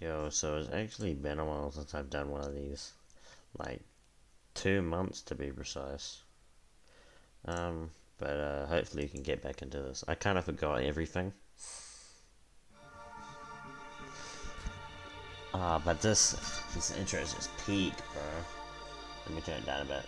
Yo, so it's actually been a while since I've done one of these. Like 2 months to be precise. Um, but hopefully you can get back into this. I kind of forgot everything. But this intro is just peak, bro. Let me turn it down a bit.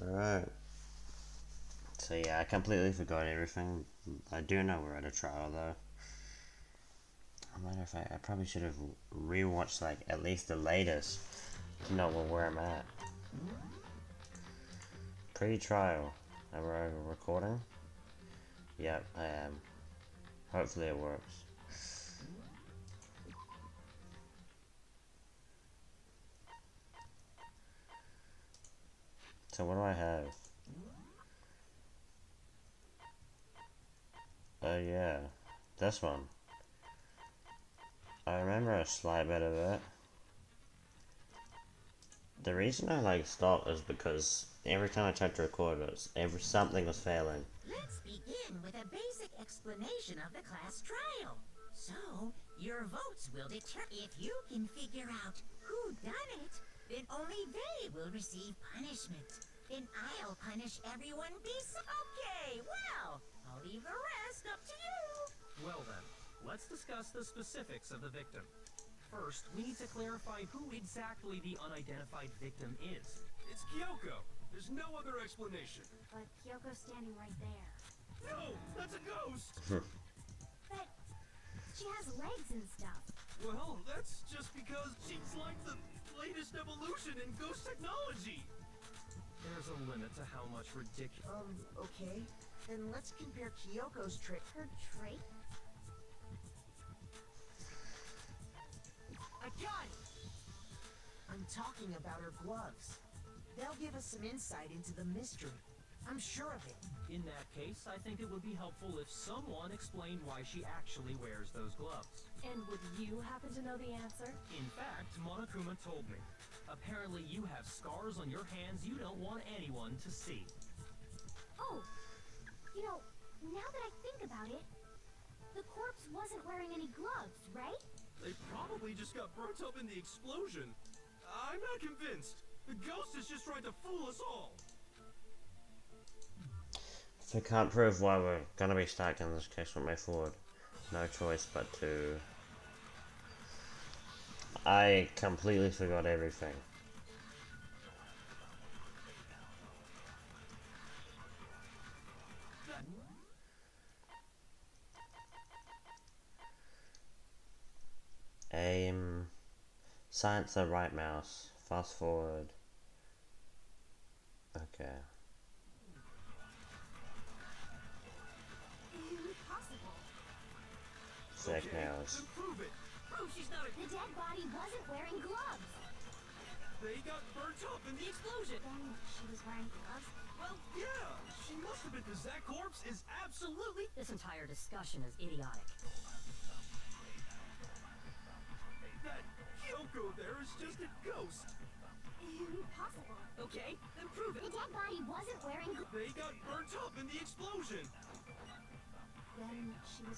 Alright. So yeah, I completely forgot everything. I do know we're at a trial though. Matter of fact, I probably should have rewatched like at least the latest to know where I'm at. Pre-trial. Am I recording? Yep, I am. Hopefully it works. So what do I have? Oh yeah, this one. I remember a slight bit of it. The reason I like stopped is because every time I tried to record it, something was failing. Let's begin with a basic explanation of the class trial. So, your votes will determine if you can figure out who done it, then only they will receive punishment. Then I'll punish everyone Okay, well, I'll leave the rest up to you. Well then, let's discuss the specifics of the victim. First, we need to clarify who exactly the unidentified victim is. It's Kyoko. There's no other explanation. But Kyoko's standing right there. No, that's a ghost! But she has legs and stuff. Well, that's just because she's like the latest evolution in ghost technology. There's a limit to how much ridiculous. Okay. Then let's compare Kyoko's trick. Her trait? I got it! I'm talking about her gloves. They'll give us some insight into the mystery. I'm sure of it. In that case, I think it would be helpful if someone explained why she actually wears those gloves. And would you happen to know the answer? In fact, Monokuma told me. Apparently you have scars on your hands you don't want anyone to see. Oh, you know, now that I think about it, the corpse wasn't wearing any gloves, right? They probably just got burnt up in the explosion. I'm not convinced. The ghost is just trying to fool us all. If I can't prove why we're gonna be stuck in this case with my forward, no choice but to... I completely forgot everything. Aim, silence the right mouse, fast forward. Okay. Impossible. Fake nails. Then prove it. Prove she's not a... The dead body wasn't wearing gloves. They got burnt up in the explosion. Then she was wearing gloves. Well, yeah, she must have been because that corpse is absolutely... This entire discussion is idiotic. That Kyoko there is just a ghost.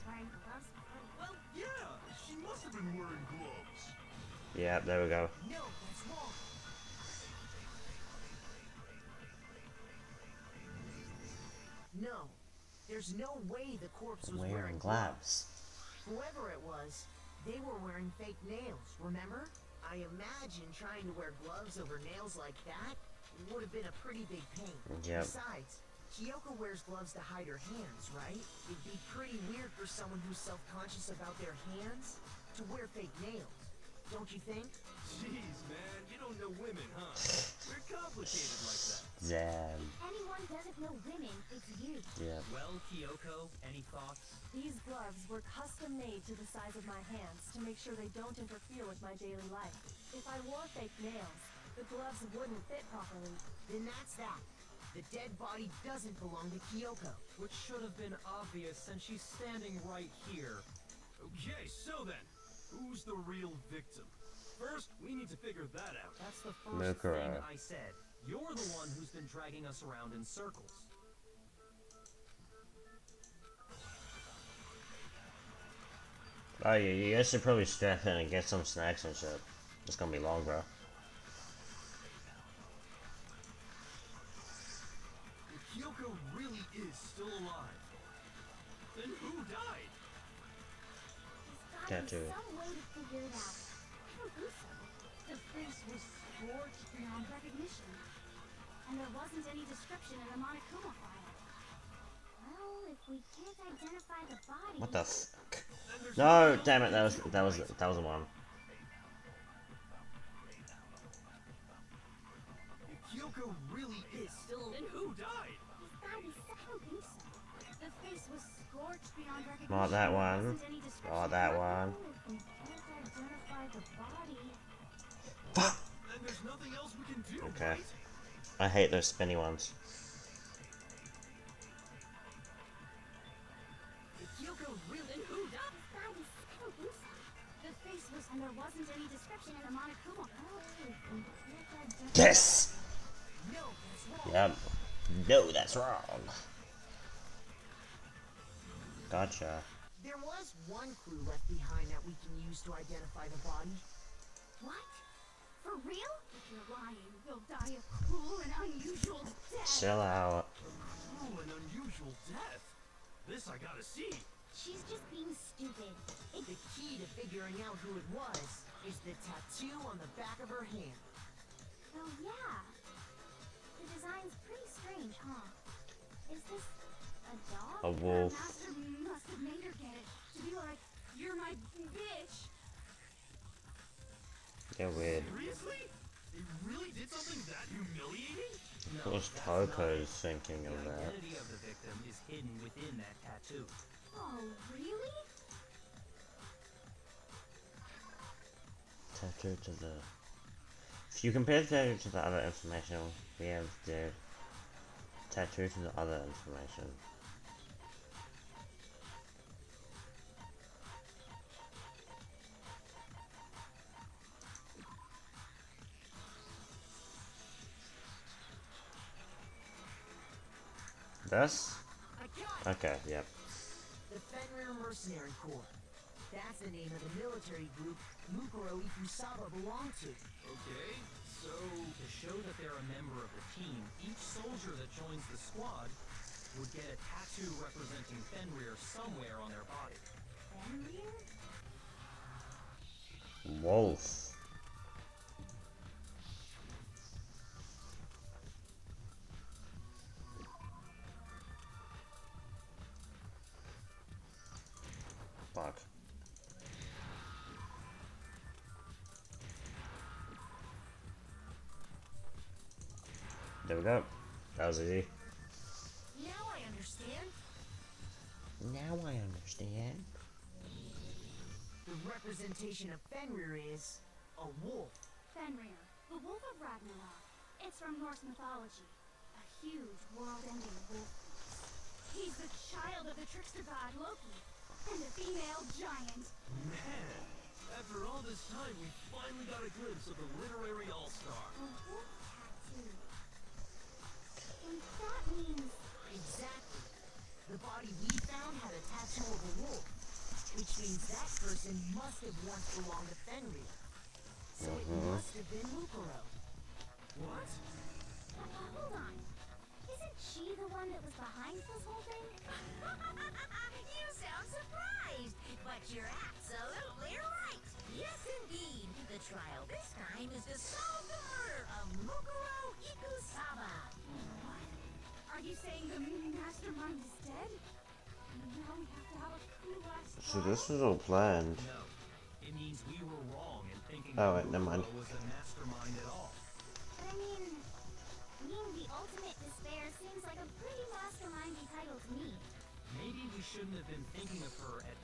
wearing gloves before. Well, yeah, she must have been wearing gloves. Yeah, there we go. No, that's wrong. No, there's no way the corpse was wearing gloves. Whoever it was, they were wearing fake nails, remember? I imagine trying to wear gloves over nails like that would have been a pretty big pain. Yep. Besides, Kyoko wears gloves to hide her hands, right? It'd be pretty weird for someone who's self-conscious about their hands to wear fake nails, don't you think? Jeez, man, you don't know women, huh? We're complicated like that. Damn. Anyone doesn't know women, it's you. Yeah. Well, Kyoko, any thoughts? These gloves were custom made to the size of my hands to make sure they don't interfere with my daily life. If I wore fake nails, the gloves wouldn't fit properly. Then that's that. The dead body doesn't belong to Kyoko. Which should have been obvious since she's standing right here. Okay, so then, who's the real victim? First, we need to figure that out. That's the first Mukuro. thing I said. You're the one who's been dragging us around in circles. Oh, yeah, you guys should probably strap in and get some snacks and shit. It's gonna be long, bro. If Kyoko really is still alive, then who died? There's gotta be Tattoo. some way to figure it out. I don't think so. The face was scorched beyond recognition. And there wasn't any description in the Monokuma file. Well, if we can't identify the body... What the fuck? Then there's No, nothing else damn it, we that was can do, that was right? that was the one. If Kyoko really is still, then who died? He's gotta be... I don't think so. The face was scorched beyond recognition. Not that There one. wasn't any description Not in that the one. file. If we can't identify the body... Fuck. Then there's nothing else we can do, Okay. right? I hate those spinny ones. If Kyoko really... Then who died? He's gotta be... I don't think so. The face was... And there wasn't any description in the Monokuma. Well, if we can't identify... Yes. No, that's wrong. Yep. No, that's wrong. Gotcha. There was one clue left behind that we can use to identify the body. What? For real? If you're lying, you'll die a cruel and unusual death. Chill out. Cruel and unusual death. This I gotta see. She's just being stupid. The key to figuring out who it was is the tattoo on the back of her hand. Oh, yeah. The design's pretty strange, huh? Is this a dog? A wolf. Her master must have made her get it. To be like, you're my bitch. You're weird. Seriously? They really did something that humiliating? What was that's not Toko's it. thinking The of that? identity of the victim is hidden within that tattoo. Oh, really? Tattoo to the... If you compare the tattoo to the other information, we have the tattoo to the other information. This? I got it! Okay, yep. The Fenrir Mercenary Corps. That's the name of the military group Mukuro Ikusaba belonged to. Okay, so... To show that they're a member of the team, each soldier that joins the squad would get a tattoo representing Fenrir somewhere on their body. Fenrir? Wolf. Fuck. There we go. That was easy. Now I understand. Now I understand. The representation of Fenrir is a wolf. Fenrir, the Wolf of Ragnarok. It's from Norse mythology. A huge, world-ending wolf beast. He's the child of the trickster god Loki, and a female giant. Man, after all this time, we finally got a glimpse of the literary all-star. A wolf tattoo. And that means... Exactly. The body we found had a tattoo of a wolf. means that person must have once belonged to Fenrir. So it must have been Mukuro. What? Hold on. Isn't she the one that was behind this whole thing? You sound surprised, but you're absolutely right. Yes, indeed. The trial this time is to solve the murder of Mukuro Ikusaba. Are you saying the mastermind is dead? Now we have to have a cool last So this was all planned. No. It means we were wrong in thinking Oh, that wait, never mind. Mukuro was the mastermind at all. But I mean the ultimate despair seems like a pretty mastermindy title to me. Maybe we shouldn't have been thinking of her at...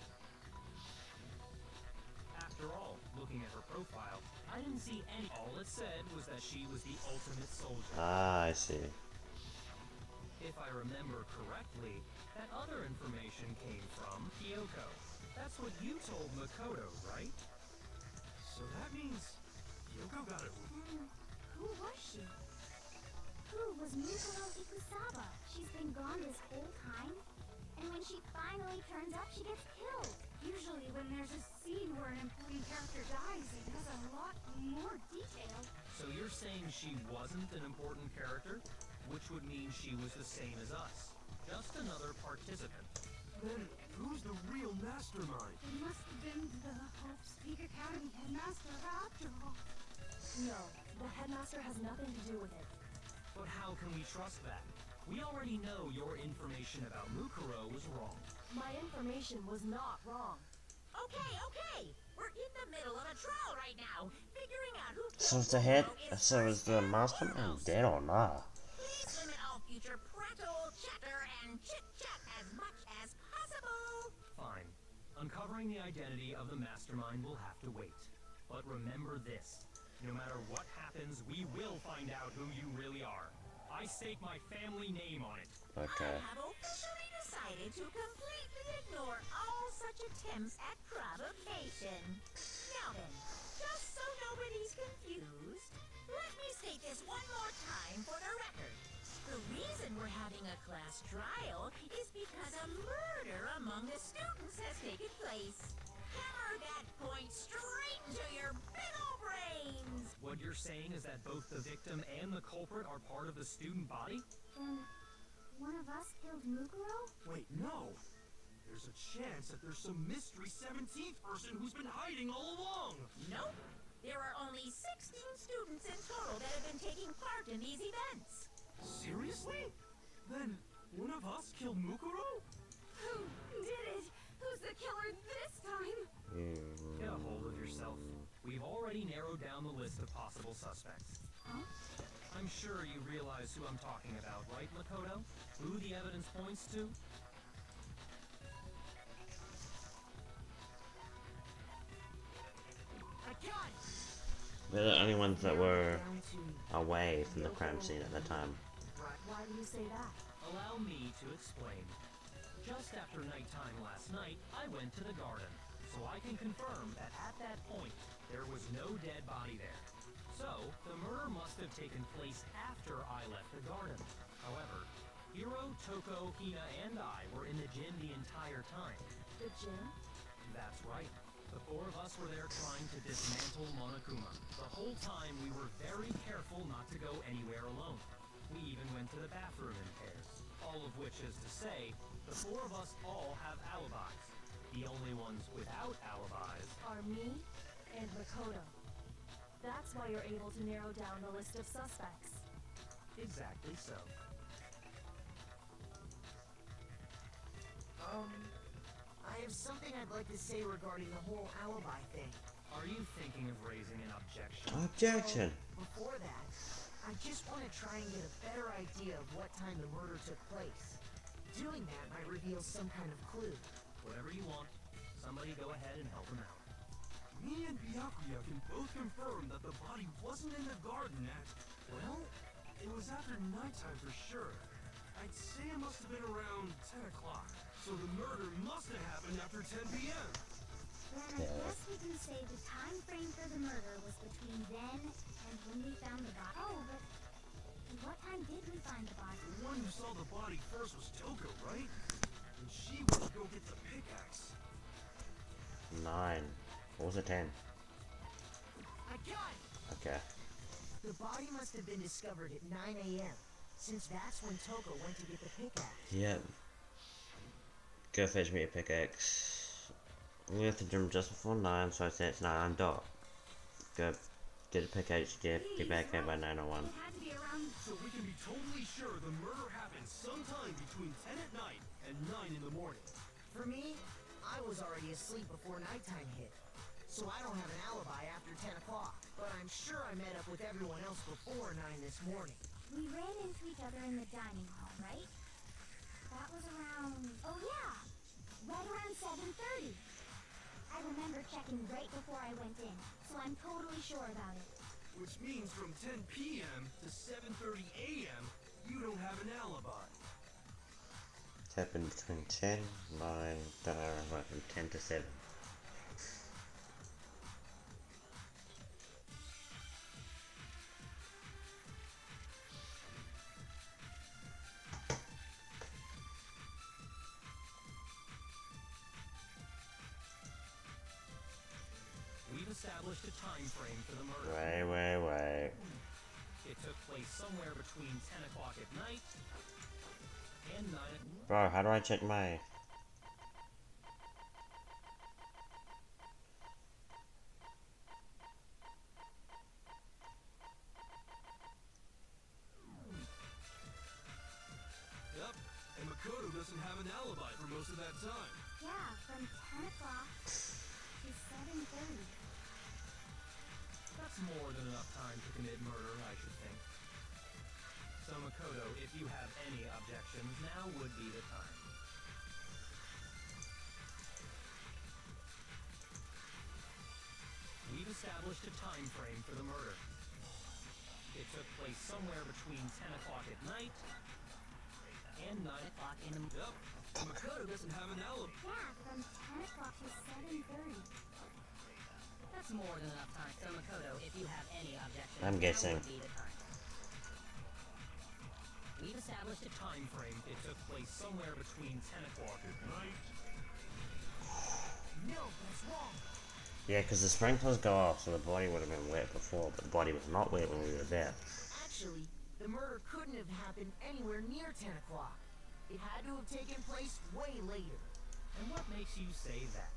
After all, looking at her profile, I didn't see any... All it said was that she was the ultimate soldier. Ah, I see. If I remember correctly, that other information came from Kyoko. That's what you told Makoto, right? So that means Yoko got it. Who was she? Who was Mukuro Ikusaba? She's been gone this whole time? And when she finally turns up, she gets killed. Usually when there's a scene where an important character dies, it has a lot more detail. So you're saying she wasn't an important character? Which would mean she was the same as us. Just another participant. Then who's the real mastermind? It must have been the Hope Speak Academy headmaster after all. No, the headmaster has nothing to do with it. But how can we trust that? We already know your information about Mukuro was wrong. My information was not wrong. Okay. We're in the middle of a trial right now, figuring out who So killed is the head? Mukuro So is the mastermind dead or not? Please limit all future prattle, chatter, and chit-chat as much as possible. Fine. Uncovering the identity of the mastermind will have to wait. But remember this. No matter what happens, we will find out who you really are. I stake my family name on it. Okay. I have officially decided to completely ignore all such attempts at provocation. Now then, just so nobody's confused, let me state this one more time for the record. The reason we're having a class trial is because a murder among the students has taken place. Hammer that point straight into your big ol' brains! What you're saying is that both the victim and the culprit are part of the student body? Then, one of us killed Mukuro? Wait, no. There's a chance that there's some mystery 17th person who's been hiding all along. Nope. There are only 16 students in total that have been taking part in these events. Seriously? Then one of us killed Mukuro? Who did it? Who's the killer this time? Get a hold of yourself. We've already narrowed down the list of possible suspects. Huh? I'm sure you realize who I'm talking about, right, Makoto? Who the evidence points to? They're the only ones that were away from the crime scene at the time. Why do you say that? Allow me to explain. Just after nighttime last night, I went to the garden, so I can confirm that at that point, there was no dead body there. So, the murder must have taken place after I left the garden. However, Hiro, Toko, Hina, and I were in the gym the entire time. The gym? That's right. The four of us were there trying to dismantle Monokuma. The whole time we were very careful not to go anywhere alone. We even went to the bathroom in pairs. All of which is to say, the four of us all have alibis. The only ones without alibis Are me and Makoto. That's why you're able to narrow down the list of suspects. exactly so. I have something I'd like to say regarding the whole alibi thing. Are you thinking of raising an objection? Objection! Before that, I just want to try and get a better idea of what time the murder took place. Doing that might reveal some kind of clue. Whatever you want. Somebody go ahead and help him out. Me and Byakuya can both confirm that the body wasn't in the garden at... Well, it was after nighttime for sure. I'd say it must have been around 10 o'clock. So the murder must have happened after 10 p.m. Then I guess we can say the time frame for the murder was between then and when we found the body. Oh, but what time did we find the body? The one who saw the body first was Toko, right? And she went to go get the pickaxe. 9. What was it, 10? I got it! Okay. The body must have been discovered at 9 a.m., since that's when Toko went to get the pickaxe. Yep. Go fetch me a pickaxe. We left the gym just before 9, so I said it's 9 dot. Go get a pickaxe, get back there by 9:01. It had to be around. So we can be totally sure the murder happened sometime between 10 at night and 9 in the morning. For me, I was already asleep before nighttime hit, so I don't have an alibi after 10 o'clock. But I'm sure I met up with everyone else before 9 this morning. We ran into each other in the dining hall, right? That was around. Oh yeah, right around 7:30. I remember checking right before I went in, so I'm totally sure about it. Which means from 10 p.m. to 7:30 a.m., you don't have an alibi. It happened between 10, 9, don't know, right from 10 to 7. We've established a time frame for the murder. Wait. It took place somewhere between 10 o'clock at night and 9 o'clock. Bro, how do I check my... Yep, and Makoto doesn't have an alibi for most of that time. Yeah, from 10 o'clock to 7:30. That's more than enough time to commit murder, I should think. So Makoto, if you have any objections, now would be the time. We've established a time frame for the murder. It took place somewhere between 10 o'clock at night and 9 o'clock in the morning. Yep, and Makoto doesn't have an alibi. Yeah, from 10 o'clock to 7:30. That's more than enough time. So Makoto, if you have any objections, I'm guessing. now would be the time. We've established a Time frame. It took place somewhere between 10 o'clock at night. No, that's wrong. Yeah, because the sprinklers go off, so the body would have been wet before, but the body was not wet when we were there. Actually, the murder couldn't have happened anywhere near 10 o'clock. It had to have taken place way later. And what makes you say that?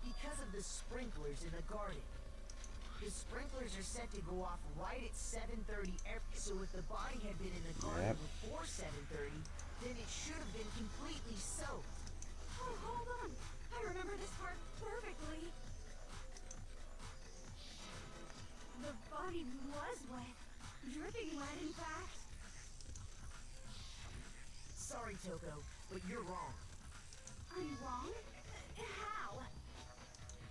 Because of the sprinklers in the garden. The sprinklers are set to go off right at 7:30 so if the body had been in the garden Yep. before 7:30, then it should have been completely soaked. Oh, hold on. I remember this part perfectly. The body was wet. Dripping wet, in fact. Sorry, Toko, but you're wrong. I'm wrong? How?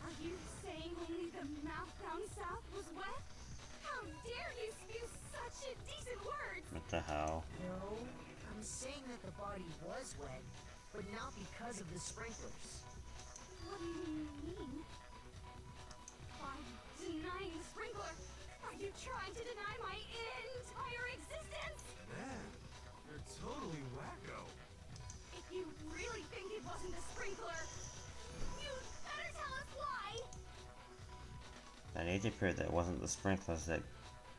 Are you saying only the mouth down south was wet? How dare you spew such indecent words? What the hell? No, I'm saying that the body was wet, but not because of the sprinklers. What do you mean? By denying the sprinkler, are you trying to deny my entire existence? Man, you're totally wacko. If you really think it wasn't the sprinkler, you'd better tell us why! I need to prove that it wasn't the sprinklers that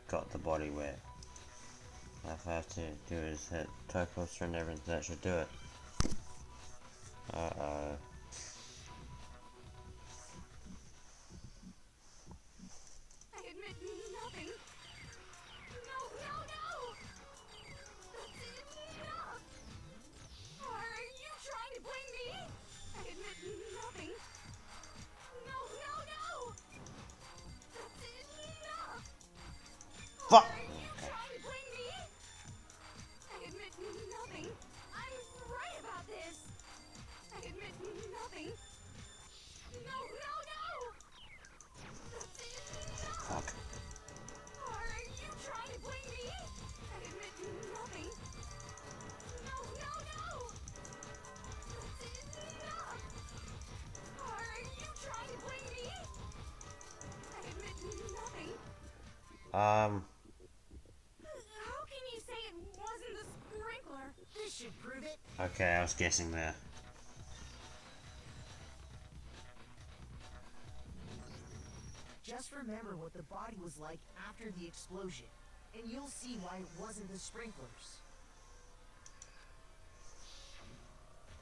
got the body wet. All I have to do is hit Toko's and everything that should do it. Uh-oh. I admit nothing. No, no, no! That's enough! Are you trying to blame me? I admit nothing. No, no, no! That's enough! Fuck! Are you trying to blame me? I admit nothing. I'm right about this. I admit nothing. No, no, no! That's enough! Fuck. Are you trying to blame me? I admit nothing. No, no, no! That's enough! Are you trying to blame me? I admit nothing. How can you say it wasn't the sprinkler? This should prove it. Okay, I was guessing there. Just remember what the body was like after the explosion, and you'll see why it wasn't the sprinklers.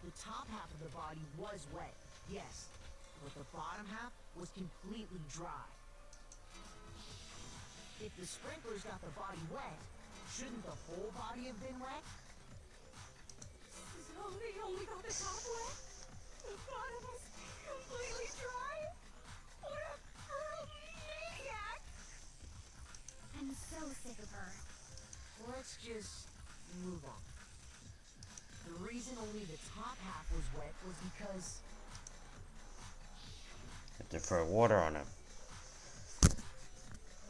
The top half of the body was wet, yes, but the bottom half was completely dry. If the sprinklers got the body wet, shouldn't the whole body have been wet? So they only got the top wet? The bottom was completely dry? What a brutal maniac! I'm so sick of her. Let's just move on. The reason only the top half was wet was because Have to throw water on it.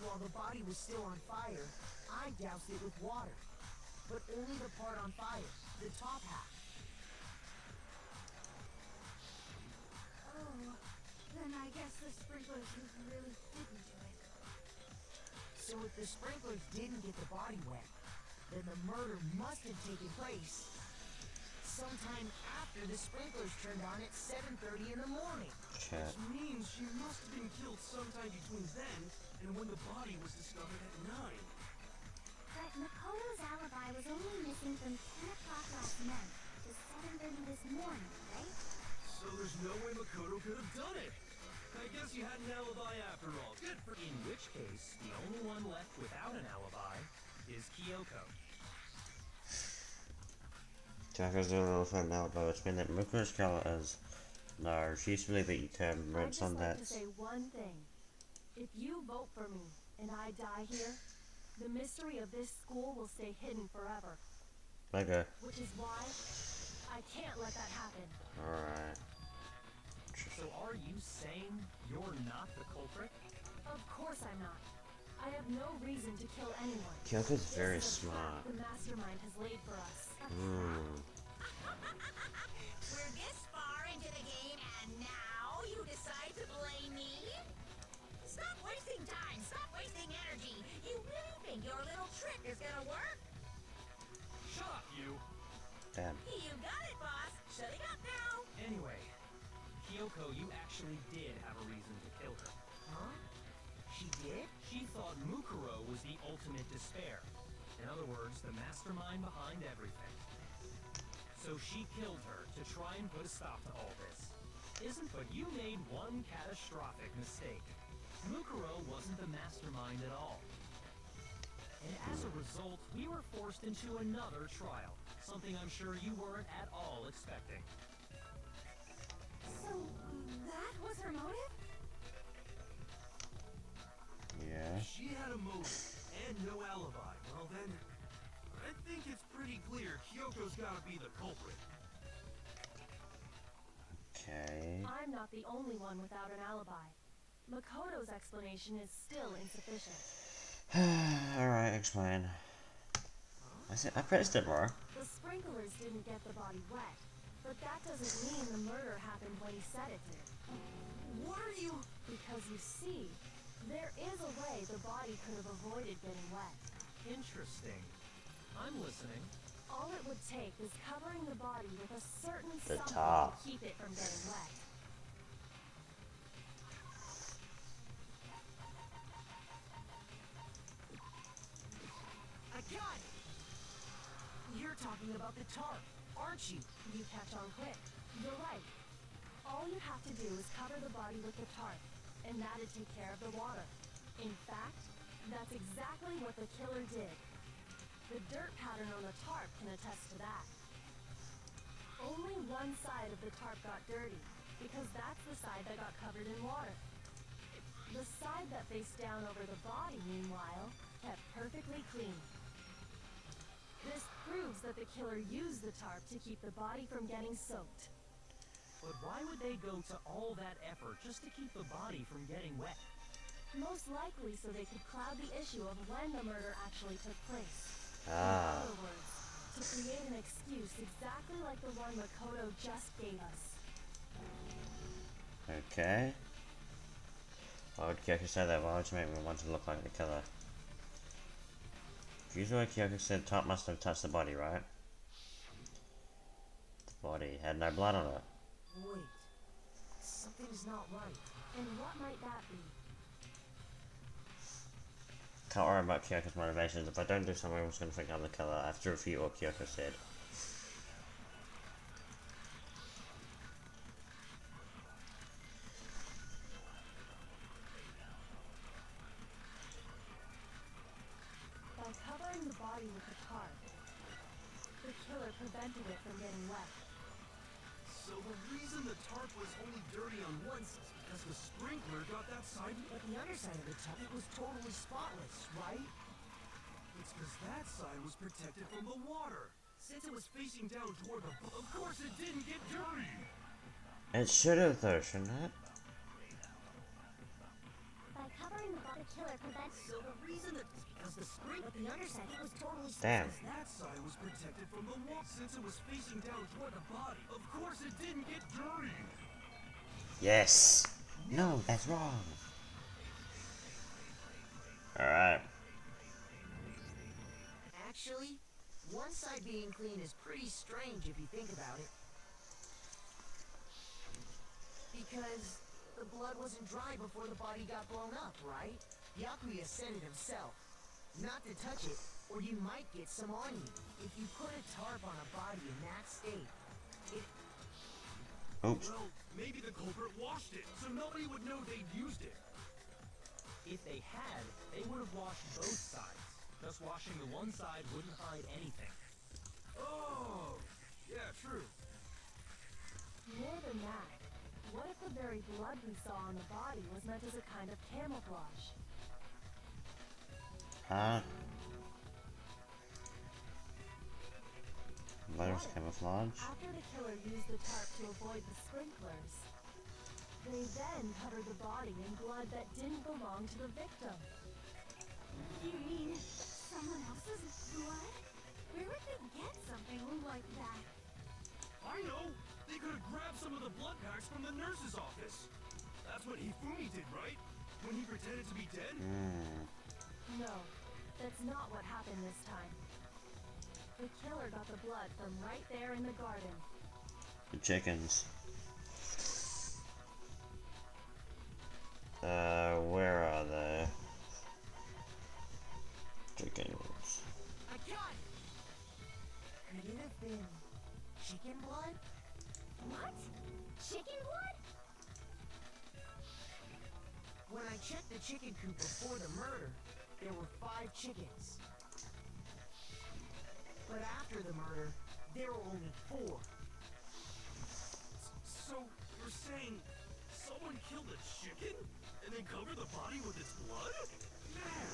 while the body was still on fire, I doused it with water. But only the part on fire, the top half. Oh, then I guess the sprinklers really didn't do it. So if the sprinklers didn't get the body wet, then the murder must have taken place sometime after the sprinklers turned on at 7:30 in the morning. Chat. Which means she must have been killed sometime between then and when the body was discovered at 9. But Makoto's alibi was only missing from 10 o'clock last night to 7:30 this morning, right? So there's no way Makoto could have done it. I guess you had an alibi after all. Good for In which case, the only one left without an alibi is Kyoko. Kyoko's doing a little fun now, though. It's been that Muku's color is no, she's really the term I'd words just on like that. to say one thing. If you vote for me and I die here, the mystery of this school will stay hidden forever. Okay. Which is why I can't let that happen. Alright. So are you saying you're not the culprit? Of course I'm not. I have no reason to kill anyone. Kyoko's very This is a trap smart. the mastermind has laid for us. We're this far into the game, and now you decide to blame me? Stop wasting time. Stop wasting energy. You really think your little trick is gonna work? Shut up, you! Damn. You got it, boss. Shutting up now. Anyway, Kyoko, you actually did have a reason to kill her. Huh? She did? She thought Mukuro was the ultimate despair. In other words, the mastermind behind everything. So she killed her to try and put a stop to all this. But you made one catastrophic mistake. Mukuro wasn't the mastermind at all. And as a result, we were forced into another trial. Something I'm sure you weren't at all expecting. So that was her motive? Yeah. She had a motive and no alibi. Well then, I think it's pretty clear Kyoko's gotta be the culprit. Okay. I'm not the only one without an alibi. Makoto's explanation is still insufficient. Alright, explain. I pressed it wrong. The sprinklers didn't get the body wet, but that doesn't mean the murder happened when he said it did. What are you... Because you see, there is a way the body could have avoided getting wet. Interesting. I'm listening. All it would take is covering the body with a certain The something top. to keep it from getting wet. I got it! You're talking about the tarp, aren't you? You catch on quick. You're right. All you have to do is cover the body with the tarp, and that'd take care of the water. In fact, that's exactly what the killer did. The dirt pattern on the tarp can attest to that. Only one side of the tarp got dirty, because that's the side that got covered in water. The side that faced down over the body, meanwhile, kept perfectly clean. This proves that the killer used the tarp to keep the body from getting soaked. But why would they go to all that effort just to keep the body from getting wet? Most likely so they could cloud the issue of when the murder actually took place. In Ah. other words, to create an excuse exactly like the one Makoto just gave us. Okay. Why would Kyoko say that? Why would you make me want to look like the killer? Usually Kyoko said top must have touched the body, right? The body had no blood on it. Wait. Something's not right. And what might that be? Can't worry about Kyoko's motivations. If I don't do something, I'm just gonna think I'm the killer. I have to refute what Kyoko said. By covering the body with the tarp, the killer prevented it from getting wet. So the reason the tarp was only dirty on one side is because the sprinkler got that side, But the underside of the tarp, it was totally spotless, right? it's because that side was protected from the water. Since it was facing down toward the of course it didn't get dirty. It should have though, shouldn't it? By covering the body, killer prevents. So the reason that is because the spring, but the underside, it was totally Damn. That side was protected from the water. Since it was facing down toward the body, of course it didn't get dirty. Yes. No, that's wrong. Alright. Actually, one side being clean is pretty strange if you think about it. Because the blood wasn't dry before the body got blown up, right? Yakuya said it himself. Not to touch it, or you might get some on you. If you put a tarp on a body in that state, it... Oops. Well, maybe the culprit washed it, so nobody would know they'd used it. If they had, they would have washed both sides. Thus washing the one side wouldn't hide anything. Oh, yeah, true. More than that, what if the very blood we saw on the body was meant as a kind of camouflage? Huh? Virus camouflage? After the killer used the tarp to avoid the sprinklers, they then covered the body in blood that didn't belong to the victim. You mean someone else's blood? Where would they get something like that? I know! They could have grabbed some of the blood packs from the nurse's office. That's what Hifumi did, right? When he pretended to be dead? No, that's not what happened this time. The killer got the blood from right there in the garden. The chickens. Where are they? Chickens. I got it! Could it have been chicken blood? What? Chicken blood? When I checked the chicken coop before the murder, there were 5 chickens. But after the murder, there were only 4. So, you're saying someone killed a chicken? And then covered the body with its blood? Man,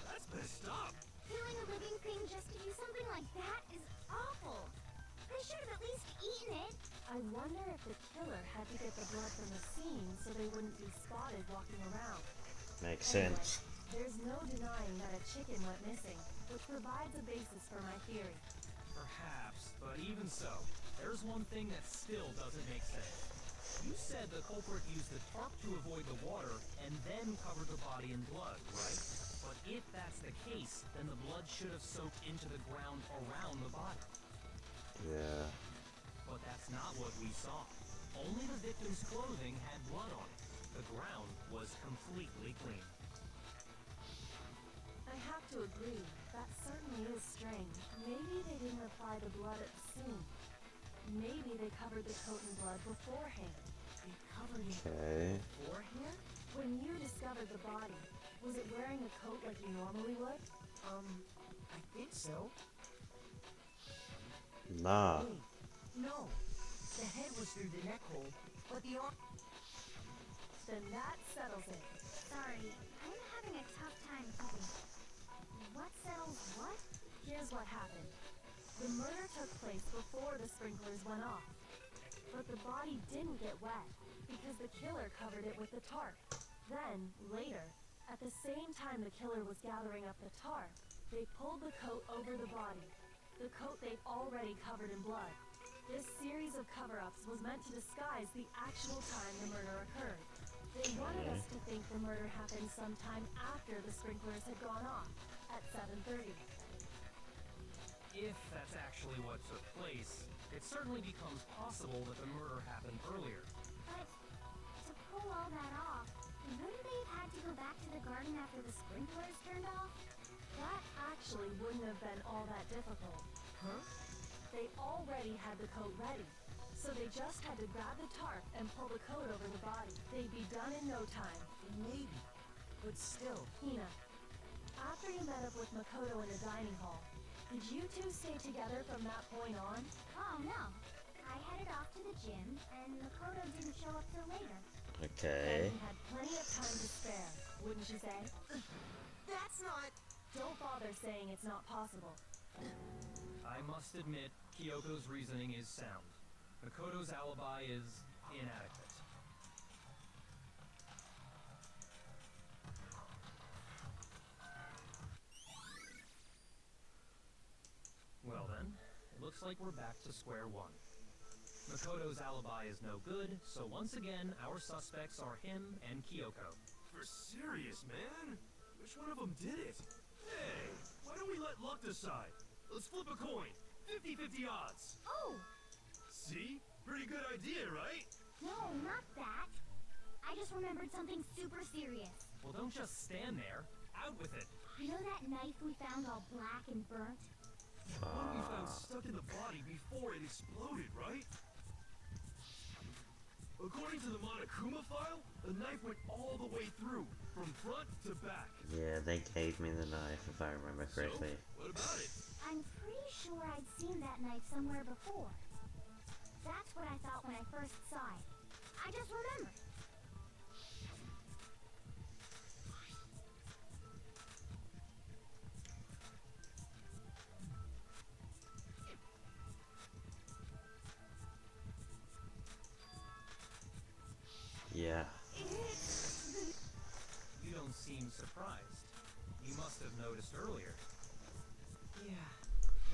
that's messed up. Killing a living thing just to do something like that is awful. They should have at least eaten it. I wonder if the killer had to get the blood from the scene so they wouldn't be spotted walking around. Makes Anyway, sense. there's no denying that a chicken went missing, which provides a basis for my theory. Perhaps, but even so, there's one thing that still doesn't make sense. You said the culprit used the tarp to avoid the water and then covered the body in blood, right? But if that's the case, then the blood should have soaked into the ground around the body. Yeah. But that's not what we saw. Only the victim's clothing had blood on it. The ground was completely clean. I have to agree, that certainly is strange. Maybe they didn't apply the blood at the scene. Maybe they covered the coat in blood beforehand. They covered it Okay. beforehand? When you discovered the body, was it wearing a coat like you normally would? I think so. Nah. Wait, no. The head was through the neck hole, but the arm... Then that settles it. Sorry, I'm having a tough time keeping. What settles what? Here's what happened. The murder took place before the sprinklers went off. But the body didn't get wet because the killer covered it with the tarp. Then, later, at the same time the killer was gathering up the tarp, they pulled the coat over the body. The coat they'd already covered in blood. This series of cover-ups was meant to disguise the actual time the murder occurred. They wanted us to think the murder happened sometime after the sprinklers had gone off, at 7:30. If that's actually what took place, it certainly becomes possible that the murder happened earlier. But to pull all that off, wouldn't they have had to go go back to the garden after the sprinklers turned off? That actually wouldn't have been all that difficult. Huh? They already had the coat ready, so they just had to grab the tarp and pull the coat over the body. They'd be done in no time. Maybe. But still. Hina, after you met up with Makoto in the dining hall, did you two stay together from that point on? Oh no. I headed off to the gym, and Makoto didn't show up till later. Okay. And you had plenty of time to spare, wouldn't you say? That's not... Don't bother saying it's not possible. I must admit, Kyoko's reasoning is sound. Makoto's alibi is inadequate. Well then, it looks like we're back to square one. Makoto's alibi is no good, so once again, our suspects are him and Kyoko. For serious, man? Which one of them did it? Hey, why don't we let luck decide? Let's flip a coin. 50-50 odds. Oh! See? Pretty good idea, right? No, not that. I just remembered something super serious. Well, don't just stand there. Out with it. You know that knife we found all black and burnt? The one we found stuck in the body before it exploded, right? According to the Monokuma file, the knife went all the way through, from front to back. Yeah, they gave me the knife if I remember correctly. So, what about it? I'm pretty sure I'd seen that knife somewhere before. That's what I thought when I first saw it. I just remembered. Yeah. You don't seem surprised. You must have noticed earlier. Yeah.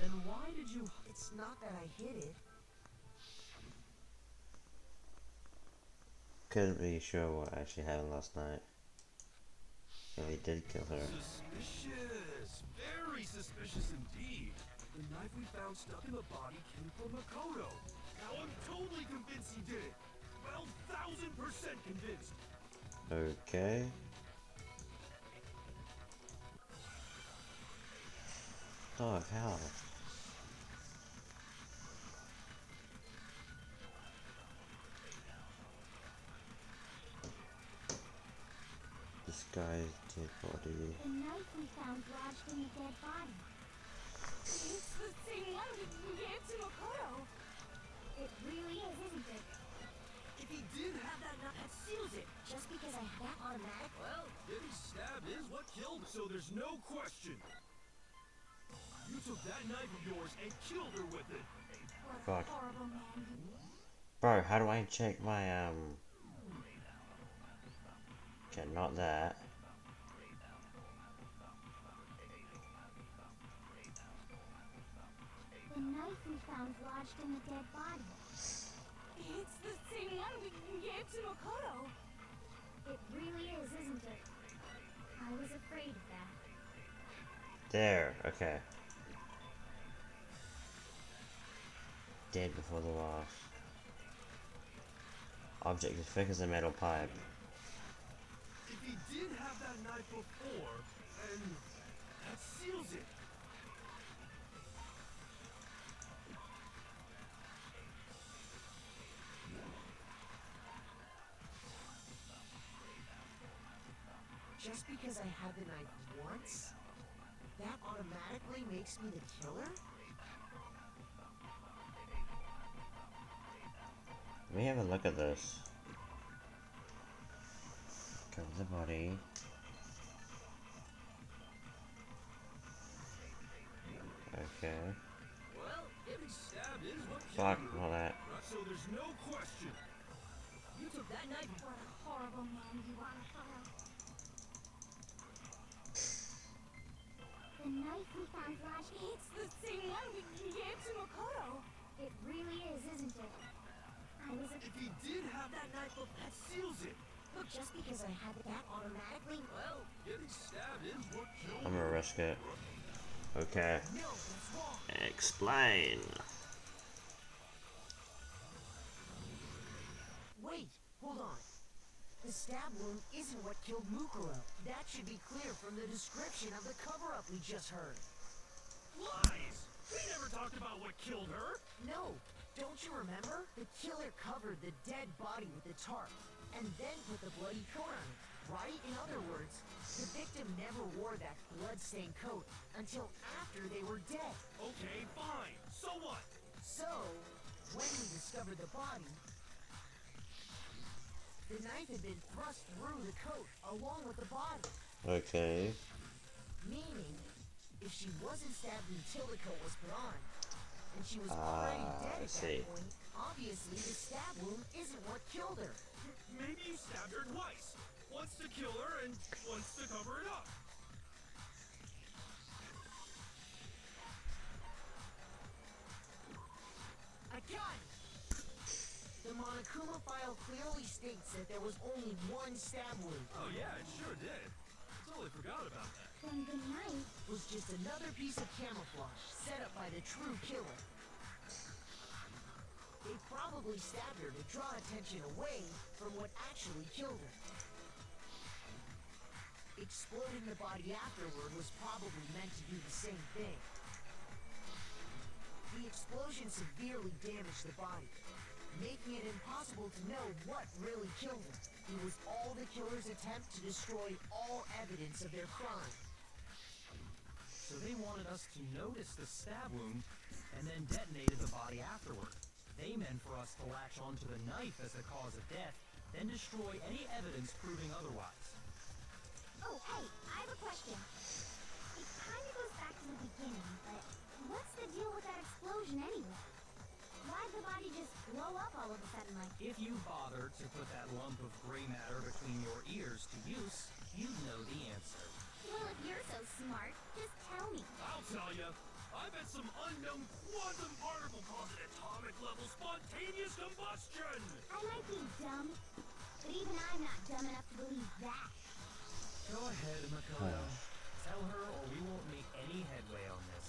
Then why did you... It's not that I hid it. Couldn't be sure what actually happened last night. If he did kill her. Suspicious. Very suspicious indeed. The knife we found stuck in the body came from Makoto. Now I'm totally convinced he did it. 12,000% convinced. Okay. Oh, hell. This guy's dead body. The knife we found lodged in the dead body. It's the same one we gave to Makoto. It really is, isn't it? If he did have that knife, that seals it. Just because I have that automatic... Well, getting stabbed is what killed her, so there's no question. You took that knife of yours and killed her with it. Fuck. Horrible man. Bro, how do I check my, Okay, not that. The knife we found lodged in the dead body. It's the same one we gave to Makoto. It really is, isn't it? I was afraid of that. There, okay. Dead before the loss. Object as thick as a metal pipe. If he did have that knife before, and that seals it. Just because I had the knife once, that automatically makes me the killer? Let me have a look at this. Cover the body. Okay. Well, getting stabbed is what Fuck, killed her. all that. So there's no question. You took that knife... What a horrible man you are, Makoto. The knife we found lodged... It's the same one we gave to Makoto. It really is, isn't it? I was If he did have that knife, that seals it. Look, just because I had that automatically... Well, getting stabbed is what killed I'm her. gonna risk it. Okay. No, that's wrong. Explain. Wait, hold on. The stab wound isn't what killed Mukuro. That should be clear from the description of the cover-up we just heard. Lies! We never talked about what killed her! No, don't you remember? The killer covered the dead body with the tarp, and then put the bloody coat on it, right? In other words, the victim never wore that blood-stained coat until after they were dead. Okay, fine. So what? So, when we discovered the body, the knife had been thrust through the coat along with the body. Okay. Meaning, if she wasn't stabbed until the coat was put on, and she was already dead at that point, obviously the stab wound isn't what killed her. Maybe you stabbed her twice. Once to kill her and once to cover it up. I got it! The Monokuma file clearly states that there was only one stab wound. Oh yeah, it sure did. I totally forgot about that. Then the knife Was just another piece of camouflage set up by the true killer. They probably stabbed her to draw attention away from what actually killed her. Exploding the body afterward was probably meant to do the same thing. The explosion severely damaged the body, making it impossible to know what really killed her. It was all the killer's attempt to destroy all evidence of their crime. So they wanted us to notice the stab wound and then detonated the body afterward. They meant for us to latch onto the knife as the cause of death, then destroy any evidence proving otherwise. Oh, hey, I have a question. It kind of goes back to the beginning, but what's the deal with that explosion anyway? Why'd the body just blow up all of a sudden like... If you bothered to put that lump of gray matter between your ears to use, you'd know the answer. Well, if you're so smart, just tell me. I'll tell you. I bet some unknown quantum particle caused an atomic level spontaneous combustion! I might be dumb, but even I'm not dumb enough to believe that. Go ahead, Makoto. Tell her or we won't make any headway on this.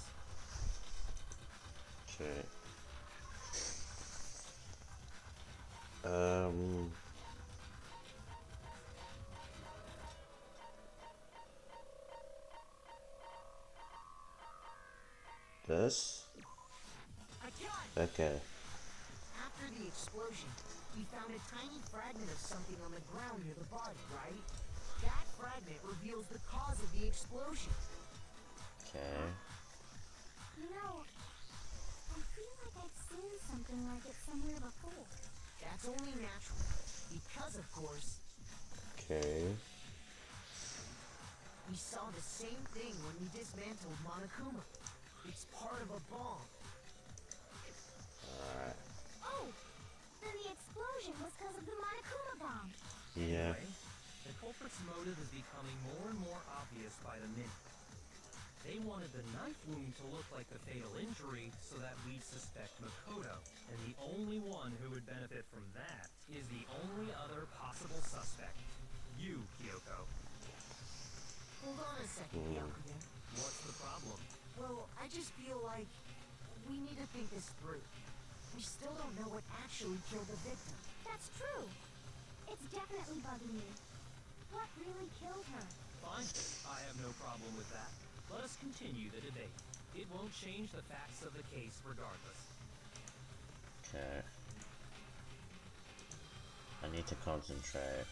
Okay. This? I got it! Okay. After the explosion, we found a tiny fragment of something on the ground near the body, right? That fragment reveals the cause of the explosion. Okay. You know, I feel like I've seen something like it somewhere before. That's only natural. Because, of course, Okay. we saw the same thing when we dismantled Monokuma. It's part of a bomb. Alright. Oh! Then the explosion was because of the Monokuma bomb. Yeah. Anyway, the culprit's motive is becoming more and more obvious by the minute. They wanted the knife wound to look like the fatal injury so that we'd suspect Makoto. And the only one who would benefit from that is the only other possible suspect. You, Kyoko. Hold on a second, Byakuya. What's the problem? Well, I just feel like we need to think this through. We still don't know what actually killed the victim. That's true. It's definitely bugging me. What really killed her? Fine. I have no problem with that. Let us continue the debate. It won't change the facts of the case regardless. Okay. I need to concentrate.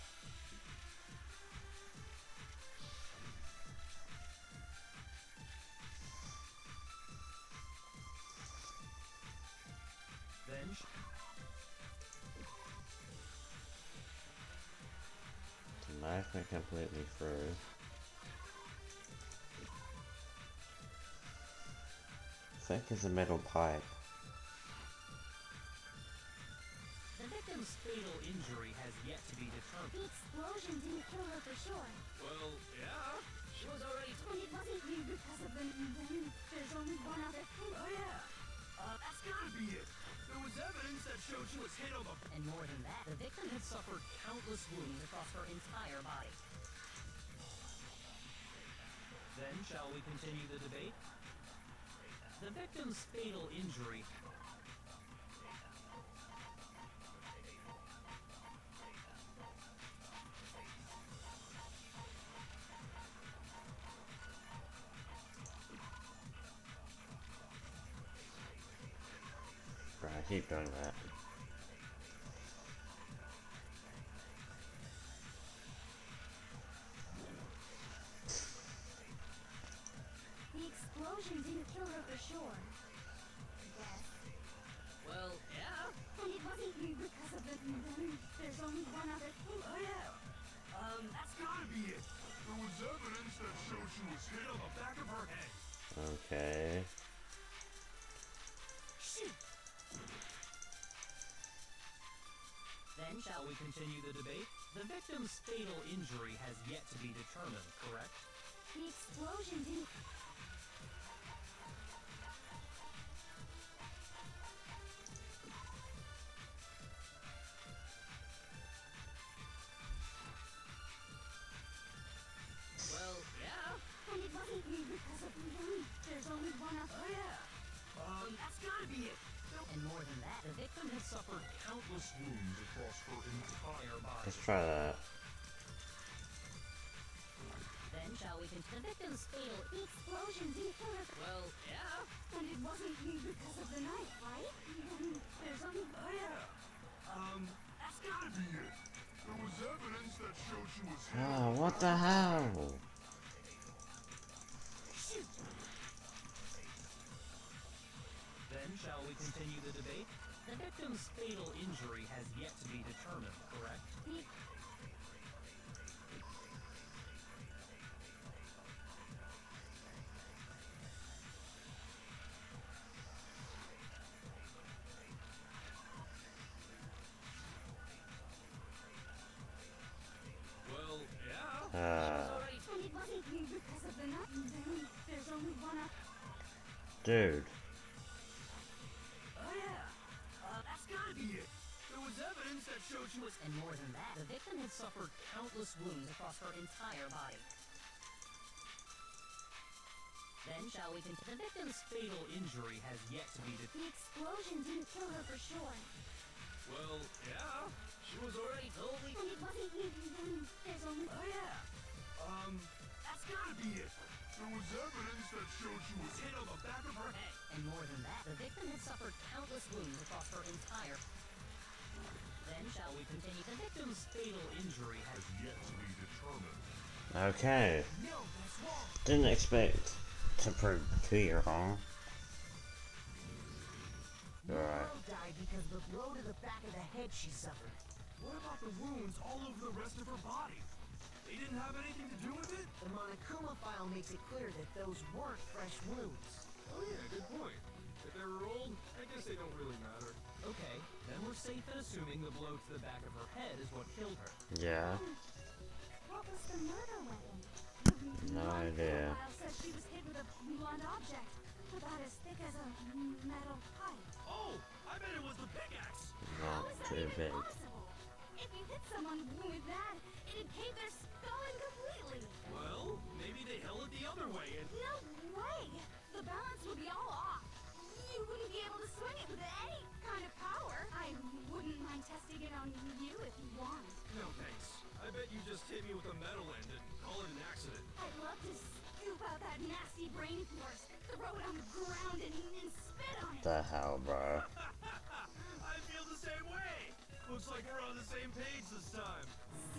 Then, The knife went completely through. I think it's a metal pipe. the victim's fatal injury has yet to be determined. The explosion didn't kill her for sure. Well, yeah. She was already... And it wasn't you because of the... Then there's only one other thing. Oh yeah. That's gotta be it. There was evidence that showed she was hit on the... And more than that, the victim had suffered countless wounds across her entire body. Then, shall we continue the debate? The victim's fatal injury keep doing that. The explosion didn't kill her for sure. Yes. Well, yeah. And it wasn't you because of the... There's only one other thing. Oh yeah. That's gotta be it. There was evidence that showed she was hit on the back of her head. Okay. Shoot! Then shall we continue the debate? The victim's fatal injury has yet to be determined, correct? The explosion didn't... Well, yeah. And it wasn't you because of... There's only one other... Oh yeah. That's gotta be it. And more than that, The victim has suffered countless wounds across her entire body. Let's try that. then shall we continue? The victim's fatal. The explosion didn't kill her... Well, yeah. And it wasn't you because of the knife, right? There's only... Oh yeah. That's gotta be it. There was evidence that showed she was hit. Oh, what the hell? Shoot! Then shall we continue the debate? The victim's fatal injury has yet to be determined, correct? The... Well, yeah. And it wasn't you because of the knife. There's only one other... Dude. Oh yeah. That's gotta be it. There was evidence that showed she was. And more than that, the victim had suffered countless wounds across her entire body. Then shall we continue? The victim's Fatal injury has yet to be The explosion didn't kill her for sure. Well, yeah. She was already totally. And it wasn't you. There's only... Oh yeah. That's gotta be it. There was evidence that showed she was hit on the back of her head. And more than that, the victim had suffered countless wounds across her entire... Then shall we continue? The victim's fatal injury has Yet to be determined. Okay. No, that's wrong. Didn't expect to prove 2 year wrong. The Alright. girl died because of the blow to the back of the head she suffered. What about the wounds all over the rest of her body? They didn't have anything to do with it? The Monokuma file makes it clear that those weren't fresh wounds. Oh yeah, good point. If they were old, I guess they don't really matter. Okay, then we're safe in assuming the blow to the back of her head is what killed her. Yeah. What was the murder weapon? No idea. File says she was hit with a blunt object, about as thick as a metal pipe. Oh, I bet it was the pickaxe. How Not is that too even big. possible? If you hit someone with that, it'd cave their skull in completely. Well, maybe they held it the other way and. No way! The balance would be all off. You wouldn't be able to swing it with any kind of power. I wouldn't mind testing it on you if you want. No thanks. I bet you just hit me with a metal end and call it an accident. I'd love to scoop out that nasty brain of yours, throw it on the ground, and spit on it. The hell, bro? I feel the same way. Looks like we're on the same page this time.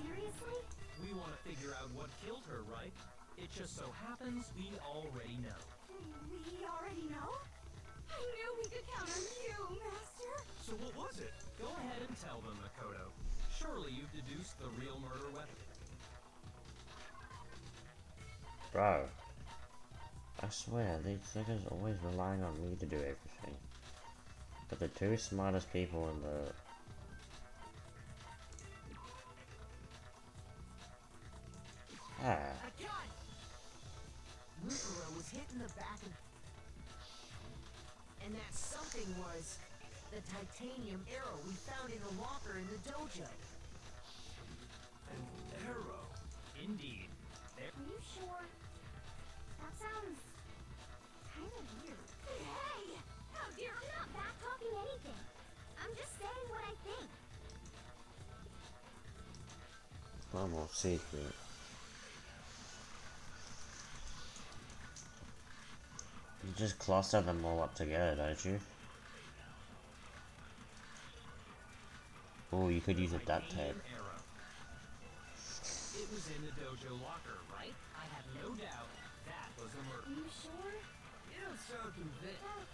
Seriously? We want to figure out what killed her, right? It just so happens we already know. We already know? I knew we could count on you, Master. So what was it? Go ahead and tell them, Makoto. Surely you've deduced the real murder weapon. Bro. I swear, these niggas always relying on me to do everything. But the two smartest people in the... Ah. I got it! Mukuro was hit in the back of... And that something was the titanium arrow we found in the locker in the dojo. An arrow. Indeed. Are you sure? That sounds kind of weird. Hey! Oh dear, I'm not back talking anything. I'm just saying what I think. One more secret. You just cluster them all up together, don't you? Oh, you could use a duct titanium tape. arrow. It was in the dojo locker, right? I have no doubt that was the murder. Are you sure? You don't sound convinced. Well,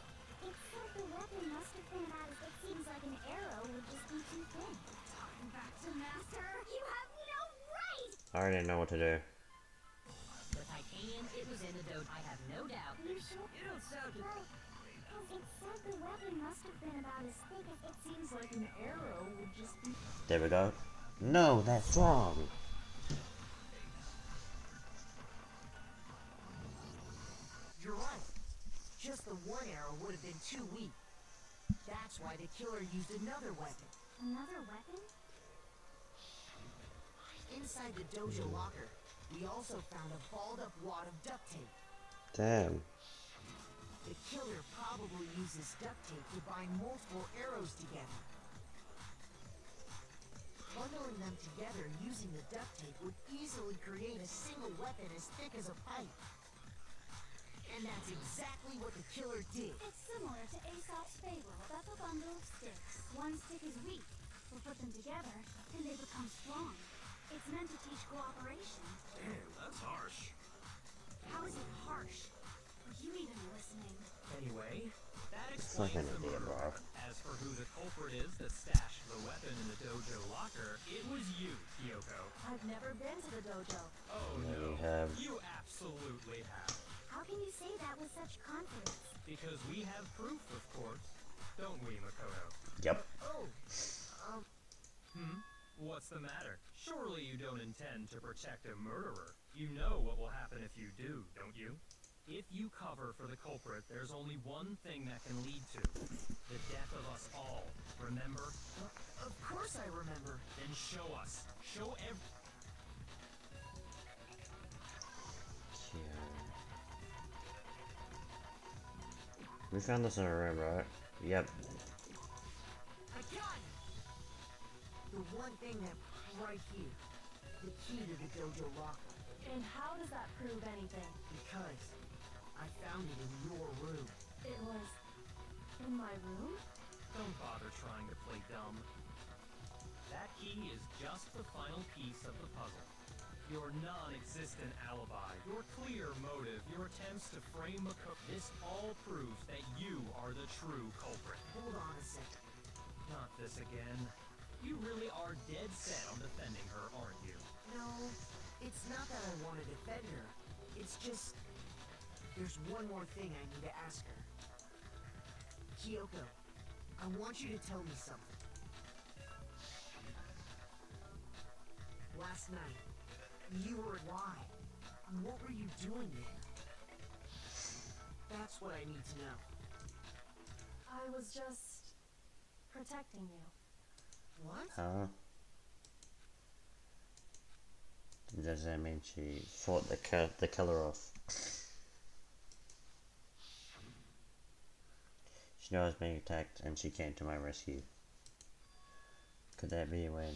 it said the weapon must have been about as... It seems like an arrow would just be too thin. Talking back to Master. You have no right! I already know what to do. The titanium, it was in the dojo. I have no doubt. Are you sure? You don't sound Well, it said the weapon must have been about as thick as... It seems like an arrow would just be... There we go. No, that's wrong. You're right. Just the one arrow would have been too weak. That's why the killer used another weapon. Another weapon? Inside the dojo locker, we also found a balled up wad of duct tape. Damn. The killer probably uses duct tape to bind multiple arrows together. Bundling them together using the duct tape would easily create a single weapon as thick as a pipe. And that's exactly what the killer did. It's similar to Aesop's fable about the bundle of sticks. One stick is weak, but put them together, and they become strong. It's meant to teach cooperation. Damn, that's harsh. How is it harsh? Are you even listening? Anyway, that It's like explains an the idea, murder. bro. As for who the culprit is that stashed the weapon in the dojo locker, it was you, Kyoko. I've never been to the dojo. Oh Yeah, no, you have. you absolutely have. How can you say that with such confidence? Because we have proof, of course. Don't we, Makoto? Yep. Oh, What's the matter? Surely you don't intend to protect a murderer. You know what will happen if you do, don't you? If you cover for the culprit, there's only one thing that can lead to the death of us all. Remember? of course I remember. Then show us. Show every... We found this in a room, right? Yep. I got it! The one thing that right here. The key to the dojo locker. And how does that prove anything? Because I found it in your room. It was in my room? Don't bother trying to play dumb. That key is just the final piece of the puzzle. Your non-existent alibi, your clear motive, your attempts to frame Makoto. This all proves that you are the true culprit. Hold on a second. Not this again. You really are dead set on defending her, aren't you? No, it's not that I want to defend her. It's just... There's one more thing I need to ask her. Kyoko, I want you to tell me something. Last night, you were alive. What were you doing there? That's what I need to know. I was just protecting you. What? Huh? Does that mean she fought the killer off? She knew I was being attacked and she came to my rescue. Could that be when...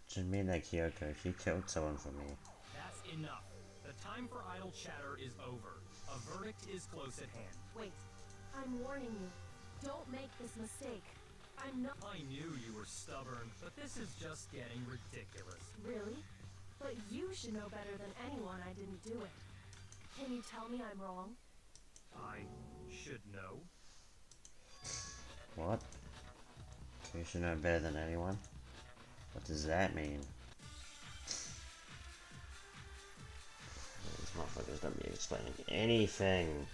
Which would mean that Kyoko, she killed someone for me. That's enough. The time for idle chatter is over. A verdict is close at hand. Wait, I'm warning you. Don't make this mistake. I'm not... I knew you were stubborn, but this is just getting ridiculous. Really? But you should know better than anyone I didn't do it. Can you tell me I'm wrong? I should know. What? You should know better than anyone? What does that mean? These motherfuckers don't be explaining anything.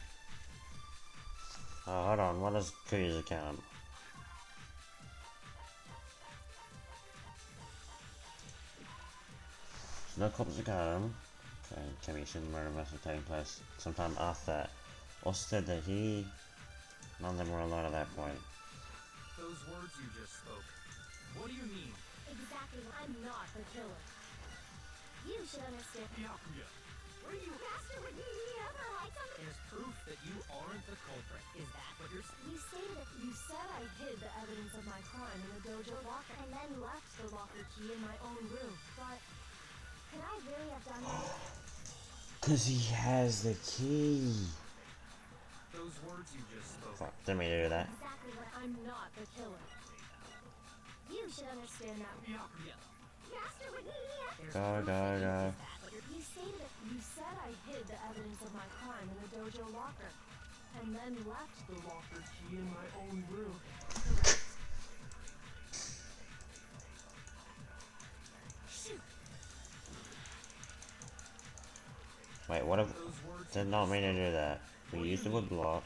Oh, hold on, what does Kuya's account? No cops are home. Okay, Commission murder must have taken place sometime after that. Also said that none of them were alone at that point. Those words you just spoke. What do you mean? Exactly. I'm not the killer. You should understand. Byakuya. Were you Master would never hide something? As proof that you aren't the culprit. Is that what you're saying? You stated that you said I hid the evidence of my crime in the dojo locker and then left the locker key in my own room. But Could I really have done that? Cause he has the key. Those words you just spoke. Fuck, didn't mean to do that. Exactly what I'm not the killer. You should understand that. Byakuya. Master would need Go, go, go. You said I hid the evidence of my crime in the dojo locker, and then left the locker Key in my own room. correct. Wait, what if... Those words Did not mean to do that. We used the wood block.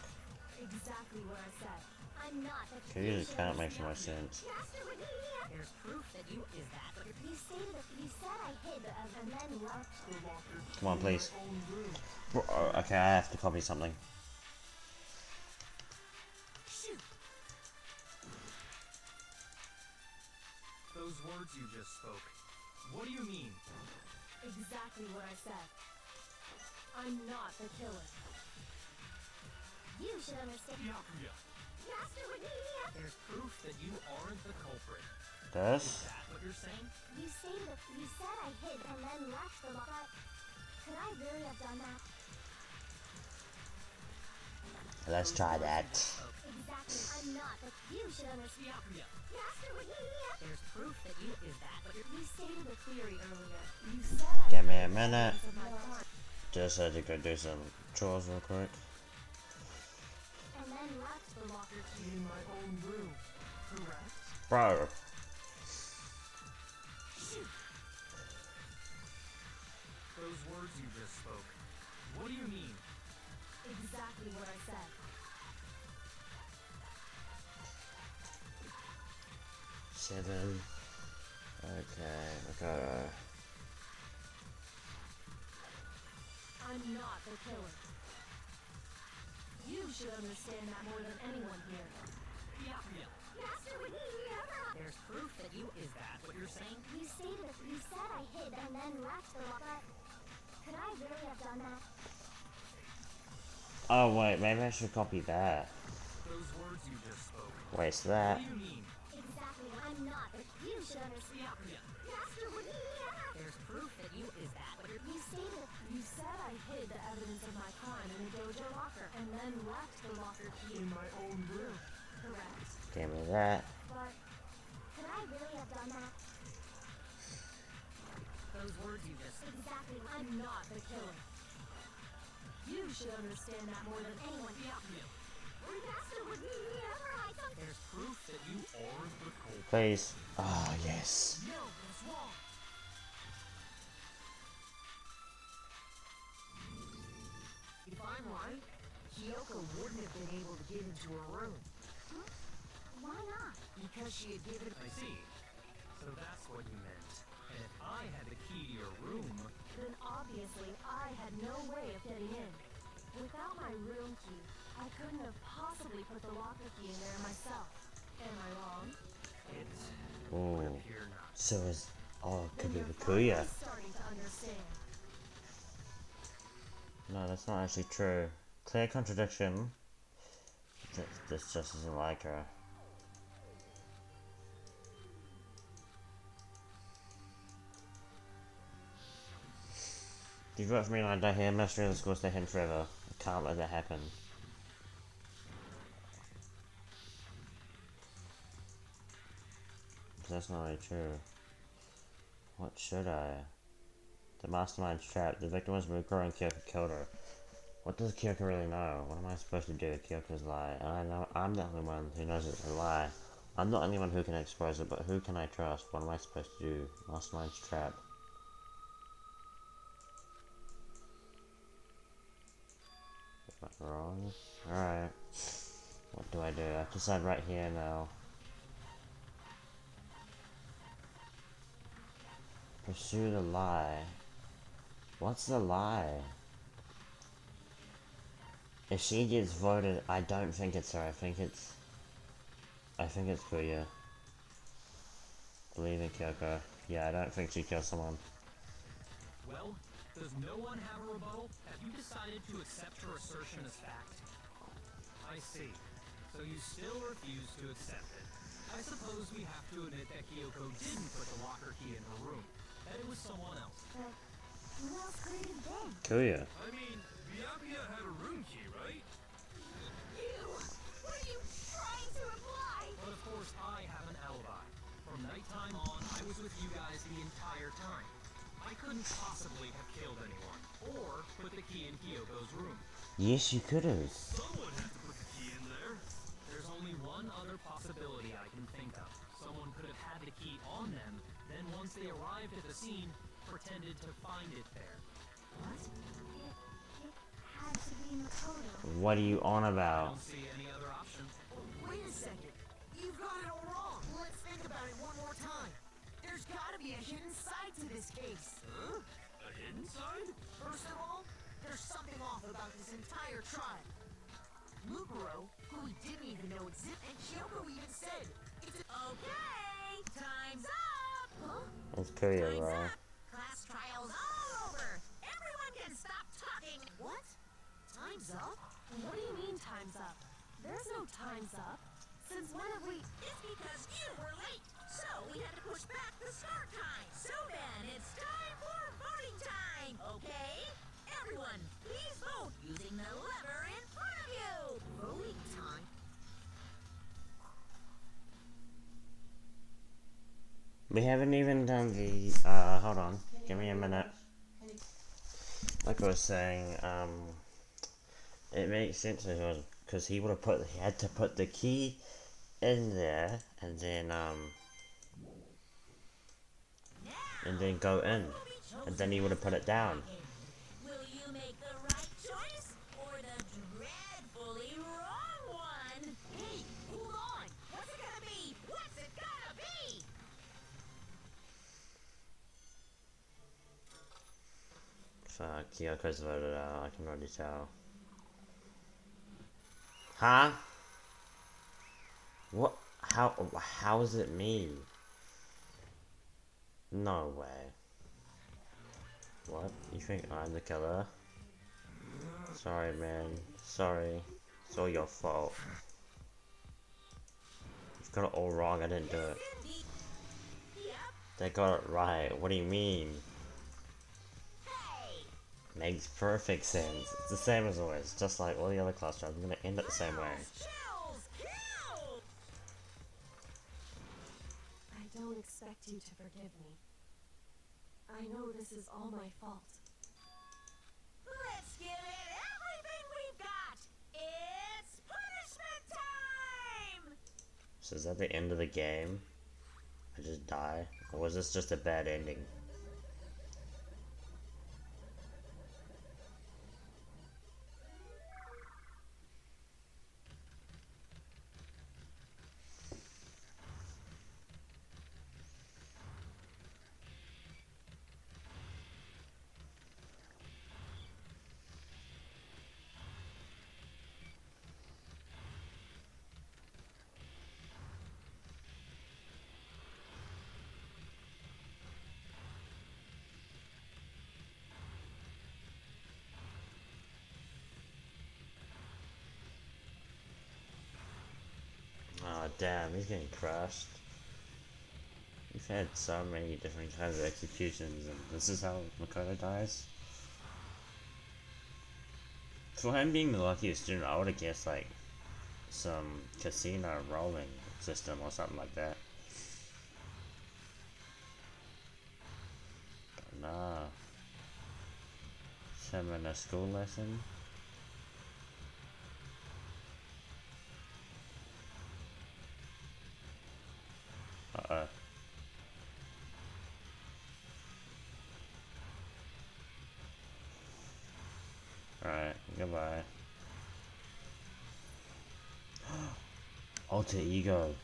Exactly what I said. I'm not a Could use it can't make so much sense. Master would need There's proof that you is that what you're You said I hid the evidence and then left The locker key Come on, please. in my own room. Okay, I have to copy something. Those words you just spoke. What do you mean? exactly what I said. I'm not the killer. You should understand. Byakuya. Master would need There's proof that you aren't the culprit. This? Is that what you're saying? You said I hid and then left the locker. Could I really have done that? Let's try that. Exactly. I'm not the. You should understand. Byakuya. Master would need There's proof that you is that what you're You stated the theory earlier. You said I Give hid me a the minute. evidence of my crime Just had to go do some chores real quick. and then left the locker. Key in my own room. Correct? Bro. Those words you just spoke. What do you mean? Exactly what I said. Seven. Okay, we gotta... I'm not the killer. You should understand that more than anyone here. Byakuya. Master would never There's proof that you is that what you're saying? You said I hid and then left the locker. Could I really have done that? Oh wait, maybe I should copy that. Those words you just spoke. Waste What that. do you mean? Exactly. I'm not. You should understand. Byakuya. Master would never There's proof that you is that what you're You said I hid the evidence of my crime in the dojo locker and then left the locker key. In my own room. Correct. Give me that. But could I really have done that? those words you just Exactly. I'm not the killer. You should understand that more than anyone. Byakuya. Master would never hide something. There's proof that you aren't the culprit. Please. Oh, yes. No, that's wrong. If I'm right, Kyoko wouldn't have been able to get into her room Why not? because she had given. I see. So that's what you meant. And if I had the key to your room, Then obviously I had no way of getting in. Without my room key, I couldn't have possibly put the locker key in there myself. Am I wrong? it Ooh. would appear not. So is... Oh, it could be Then you're Bakuya. finally starting to understand. No, that's not actually true. Clear contradiction. This just isn't like her. You've got for me like that here, mystery of the school stay hidden forever. I can't let that happen. That's not really true. What should I? The mastermind's trapped. The victim was Mukuro and Kyoko killed her. What does Kyoko really know? What am I supposed to do with Kyoko's lie? And I know I'm the only one who knows it's a lie. I'm not the only one who can expose it, but who can I trust? What am I supposed to do? Mastermind's trapped. Wrong? Alright. What do I do? I have to decide right here now. Pursue the lie. What's the lie? If she gets voted, I don't think it's her. I think it's Kuya. Believe in Kyoko. Yeah, I don't think she killed someone. Well, does no one have a rebuttal? Have you decided to accept her assertion as fact? I see. So you still refuse to accept it. I suppose we have to admit that Kyoko didn't put the locker key in her room. That it was someone else. But who else could it have been? Kuya. I mean, Byakuya had a room key, right? You! What are you trying to imply? But of course I have an alibi. From Yes, you could have. Someone had to put the key in there. There's only one other possibility I can think of. Someone could have had the key on them, then once they arrived at the scene, pretended to find it there. What? It had to be Makoto. What are you on I about? don't see any other option. Wait a second. You've got it all wrong. Let's think about it one more time. There's gotta be a hidden side to this case. Huh? A hidden side? First of all, there's something off about this entire tribe. Mukuro, who we didn't even know existed, and Kyoko even said, it's a Okay, time's up. Huh? That's pretty Time's wrong. up. Class trials all over. Everyone can stop talking. what? Time's up? What do you mean time's up? There's no time's up. Since when have we... It's because you were late. So we had to push back the start time. So then it's time for voting time. Okay? Everyone, please vote using the lever in front of you. Voting time? We haven't even done the, hold on. Give me a minute. Like I was saying, it makes sense because he had to put the key in there and then go in, and then he would have put it down. Will you make the right choice or the dreadfully wrong one? Hey, hold on. What's it gonna be? What's it gonna be? Fuck, Kyoko's voted out, I can already tell. Huh? What? How is it me? No way. What? You think I'm the killer? Sorry, man. Sorry. It's all your fault. You've got it all wrong, I didn't do it. Yep. They got it right, what do you mean? Hey. Makes perfect sense. It's the same as always, just like all the other class jobs, I'm gonna end it the same way. Chills. Kill. I don't expect you to forgive me. I know this is all my fault. Let's give it everything we've got. It's punishment time. So is that the end of the game? I just die? Or was this just a bad ending? Oh damn, he's getting crushed. We've had so many different kinds of executions, and this is how Makoto dies? For him being the luckiest student, I would have guessed like some casino rolling system or something like that. But nah. Just having a school lesson. Uh-oh. Alright, goodbye. Alter ego.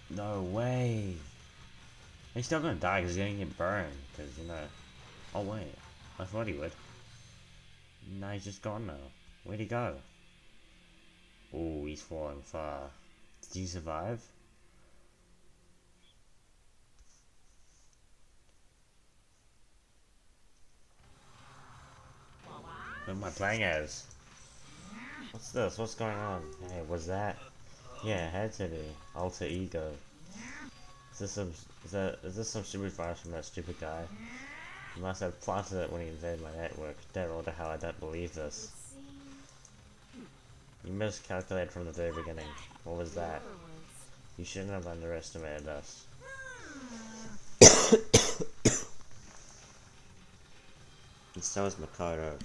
No way. He's still gonna die because he's gonna get burned. Because, you know. Oh, wait. I thought he would. No, he's just gone now. Where'd he go? Oh, he's falling far. Did he survive? Who am I playing as? What's this? What's going on? Hey, what's that? Yeah, it had to be. Alter ego. Is this some stupid virus from that stupid guy? He must have planted it when he invaded my network. Damn, what the hell, I don't believe this. You miscalculated from the very beginning. What was that? You shouldn't have underestimated us. And so is Makoto.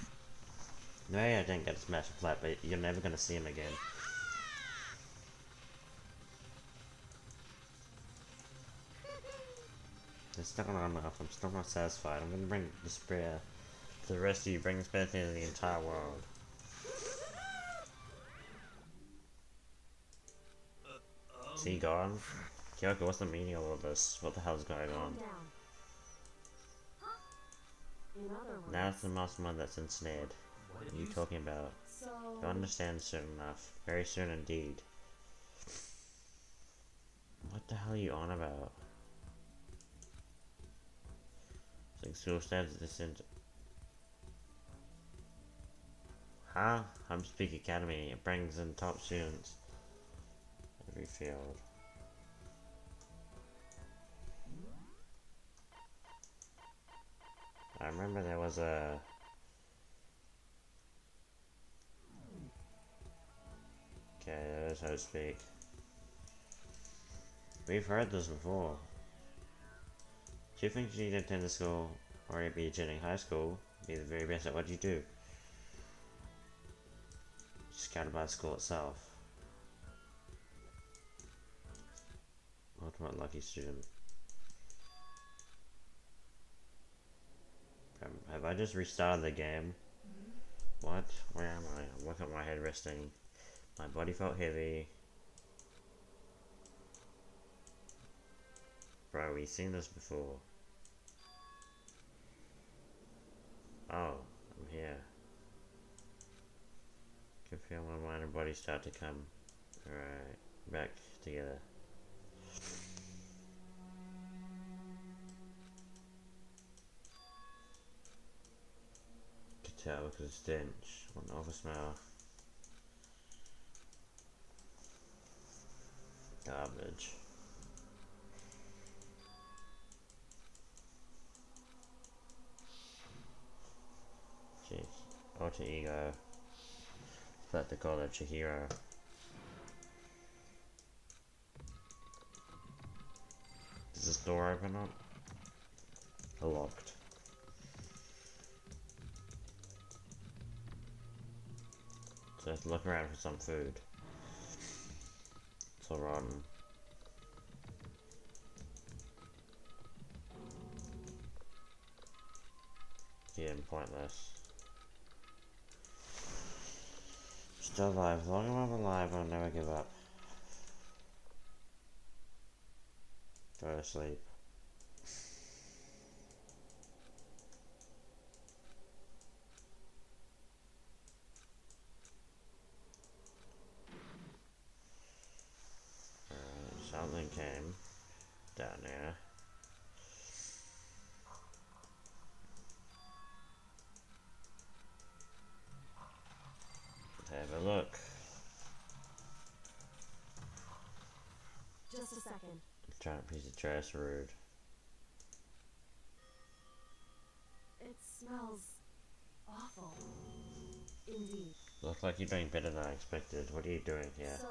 No, I didn't get to smash flat, but you're never gonna see him again. It's still not enough. I'm still not satisfied. I'm gonna bring despair to the rest of you. Bring despair to the entire world. Is he gone? Kyoko, what's the meaning of all this? What the hell's going on? Down. In other words, Now it's the mastermind that's ensnared. What are you talking about? so You'll understand soon enough. Very soon indeed. What the hell are you on about? Like school stands at this end. Huh? Speak Academy. It brings in top students. Every field. I remember there was a... Okay, there's how to speak. We've heard this before. Do you think you need to attend the school or be attending high school? Be the very best at what you do. Scouted by the school itself. Ultimate lucky student. Have I just restarted the game? What? Where am I? I'm looking at my head resting. My body felt heavy. Bro, we've seen this before. Oh, I'm here. Can feel my mind and body start to come. Alright, back together. Could tell because of the stench. What an awful smell. Garbage. Jeez. Alter ego. Like to call it Chihiro. Does this door open up? Locked. So I have to look around for some food. It's all rotten. Yeah, pointless. Still alive. As long as I'm alive, I'll never give up. Go to sleep. Something came down there. Have a look. just a second. Giant piece of trash, rude. It smells awful. Indeed. Looks like you're doing better than I expected. What are you doing here? So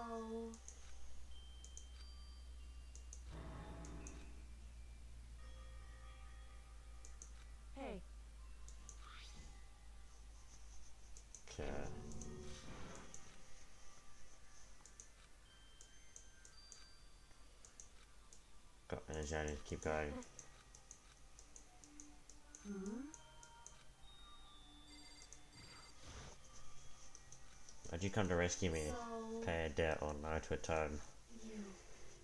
hey. Okay. Got energy, I need to keep going. Why'd you come to rescue me? So Pay a debt or no to atone. you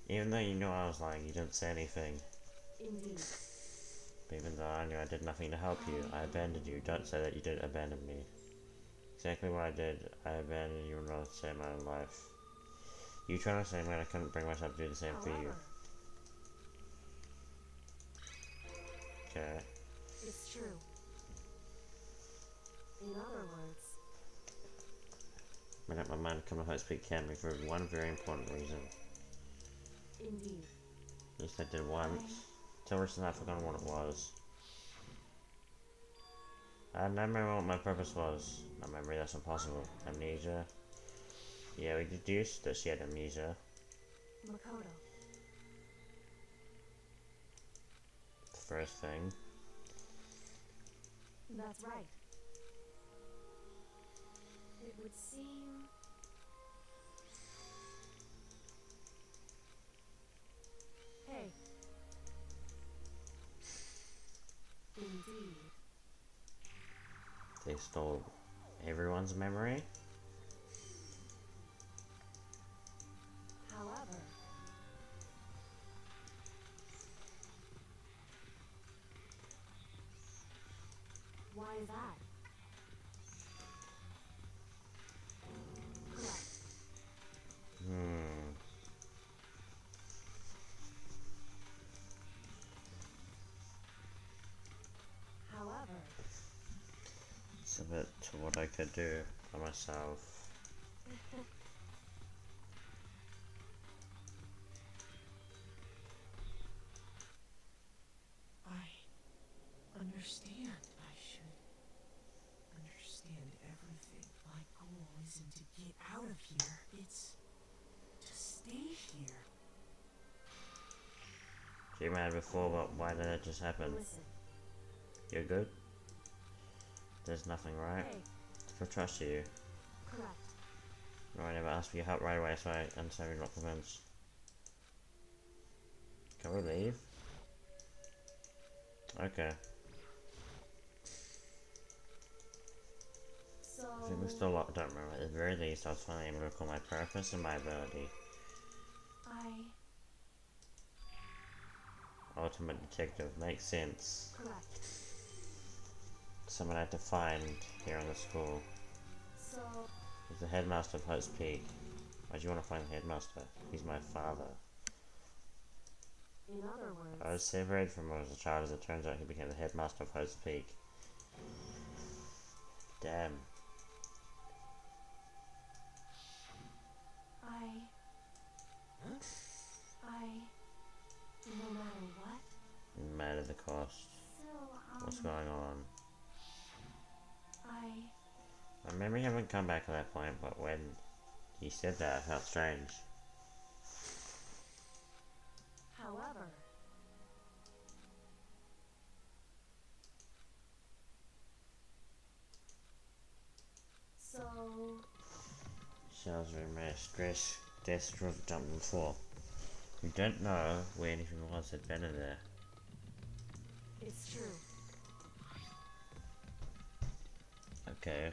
Even though you knew I was lying, you didn't say anything. indeed. But even though I knew I did nothing to help you, I abandoned you. Don't say that you did abandon me. Exactly what I did. I abandoned you in order to save my own life. You trying to say when I couldn't bring myself to do the same for you. However, Okay. it's true. In other words, Made up my mind to come to Hope Speak Academy for one very important reason. indeed. At least I did once. Till recently I've forgotten what it was. I had no memory what my purpose was. No memory, that's impossible. Amnesia. Yeah, we deduced that she had amnesia. Makoto. The first thing. That's right. It would seem... Hey. Indeed. They stole everyone's memory? However... Why is that? Correct. However... It's a bit to what I could do by myself. I understand. I should understand everything. My goal isn't to get out of here. It's to stay here. You mad before, but why did it just happen? Listen. You're good? There's nothing, right? Hey. I trust you. Correct. No, I never asked for your help right away, so I understand you're not convinced. Can we leave? Okay. So... I think we still don't remember. At the very least, I was finally able to recall my purpose and my ability. Ultimate detective. Makes sense. Correct. Someone I had to find here in the school. So... He's the headmaster of Hope's Peak. Why do you want to find the headmaster? He's my father. In other words... I was separated from him as a child. As it turns out, he became the headmaster of Hope's Peak. Damn. No matter what? Mad at the cost. So, What's going on? My memory haven't come back at that point, but when he said that, it felt strange. However... So... Shells remain stress, death jumped before. We don't know where anything was that been in there. It's true. Okay.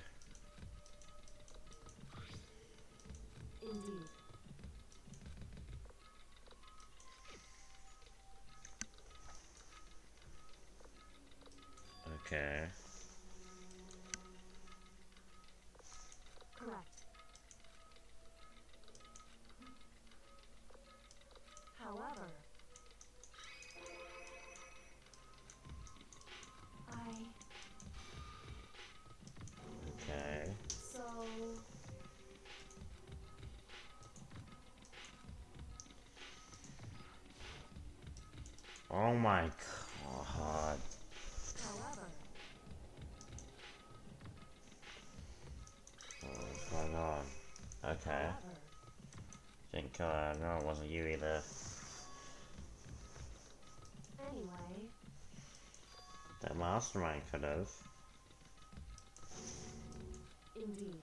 Indeed. Okay. Correct. However... Okay. So... Oh my god. However... What's going on? Okay. Didn't kill her. No, it wasn't you either. Anyway... That mastermind could have. Indeed.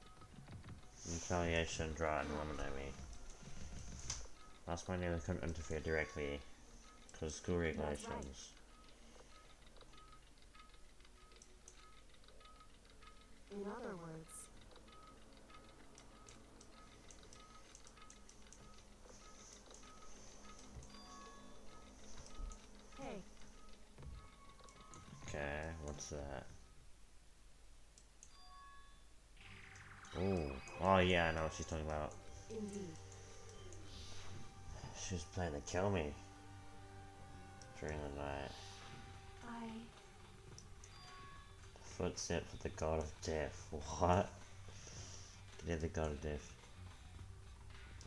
Retaliation, draw, and eliminate me. Mastermind nearly couldn't interfere directly because of school regulations. In other words... Hey. Okay, what's that? Ooh. Oh yeah, I know what she's talking about. Indeed. She was planning to kill me during the night. Footsteps of the god of death. What? Get the god of death.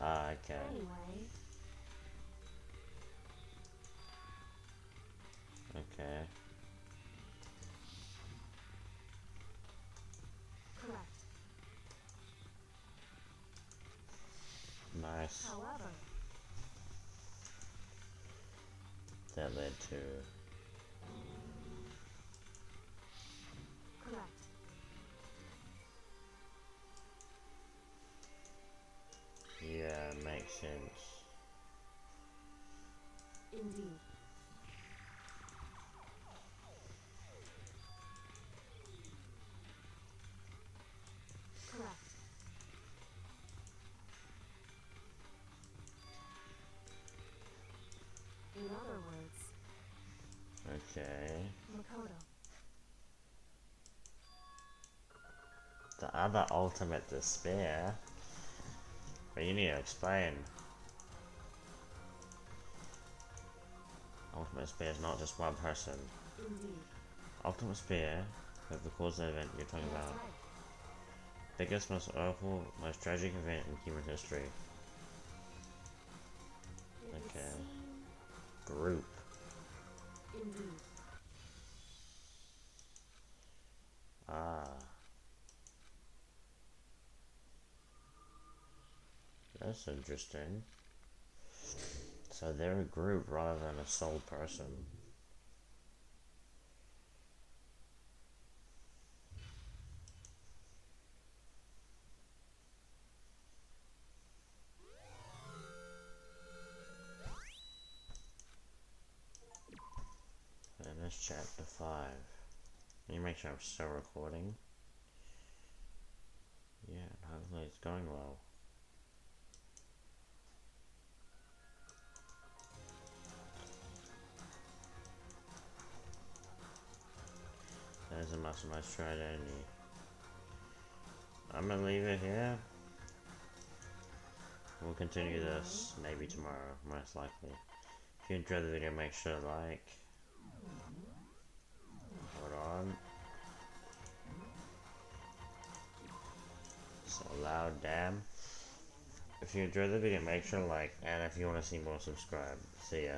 Ah, okay. Anyway... Okay. Correct. Nice. However... That led to... Indeed. Correct. In other words, Okay. Makoto. The other ultimate despair? But you need to explain. Ultimate despair is not just one person. Indeed. Ultimate despair is the cause of the event you're talking That's about. right. Biggest, most awful, most tragic event in human history. It would Okay. seem Group. indeed. Ah. That's interesting. So they're a group rather than a sole person. And that's chapter 5. Let me make sure I'm still recording. Yeah, hopefully it's going well. There's a muscle I tried only. I'm gonna leave it here. We'll continue this maybe tomorrow, most likely. If you enjoyed the video, make sure to like. Hold on. So loud, damn. If you enjoyed the video, make sure to like, and if you want to see more, subscribe. See ya.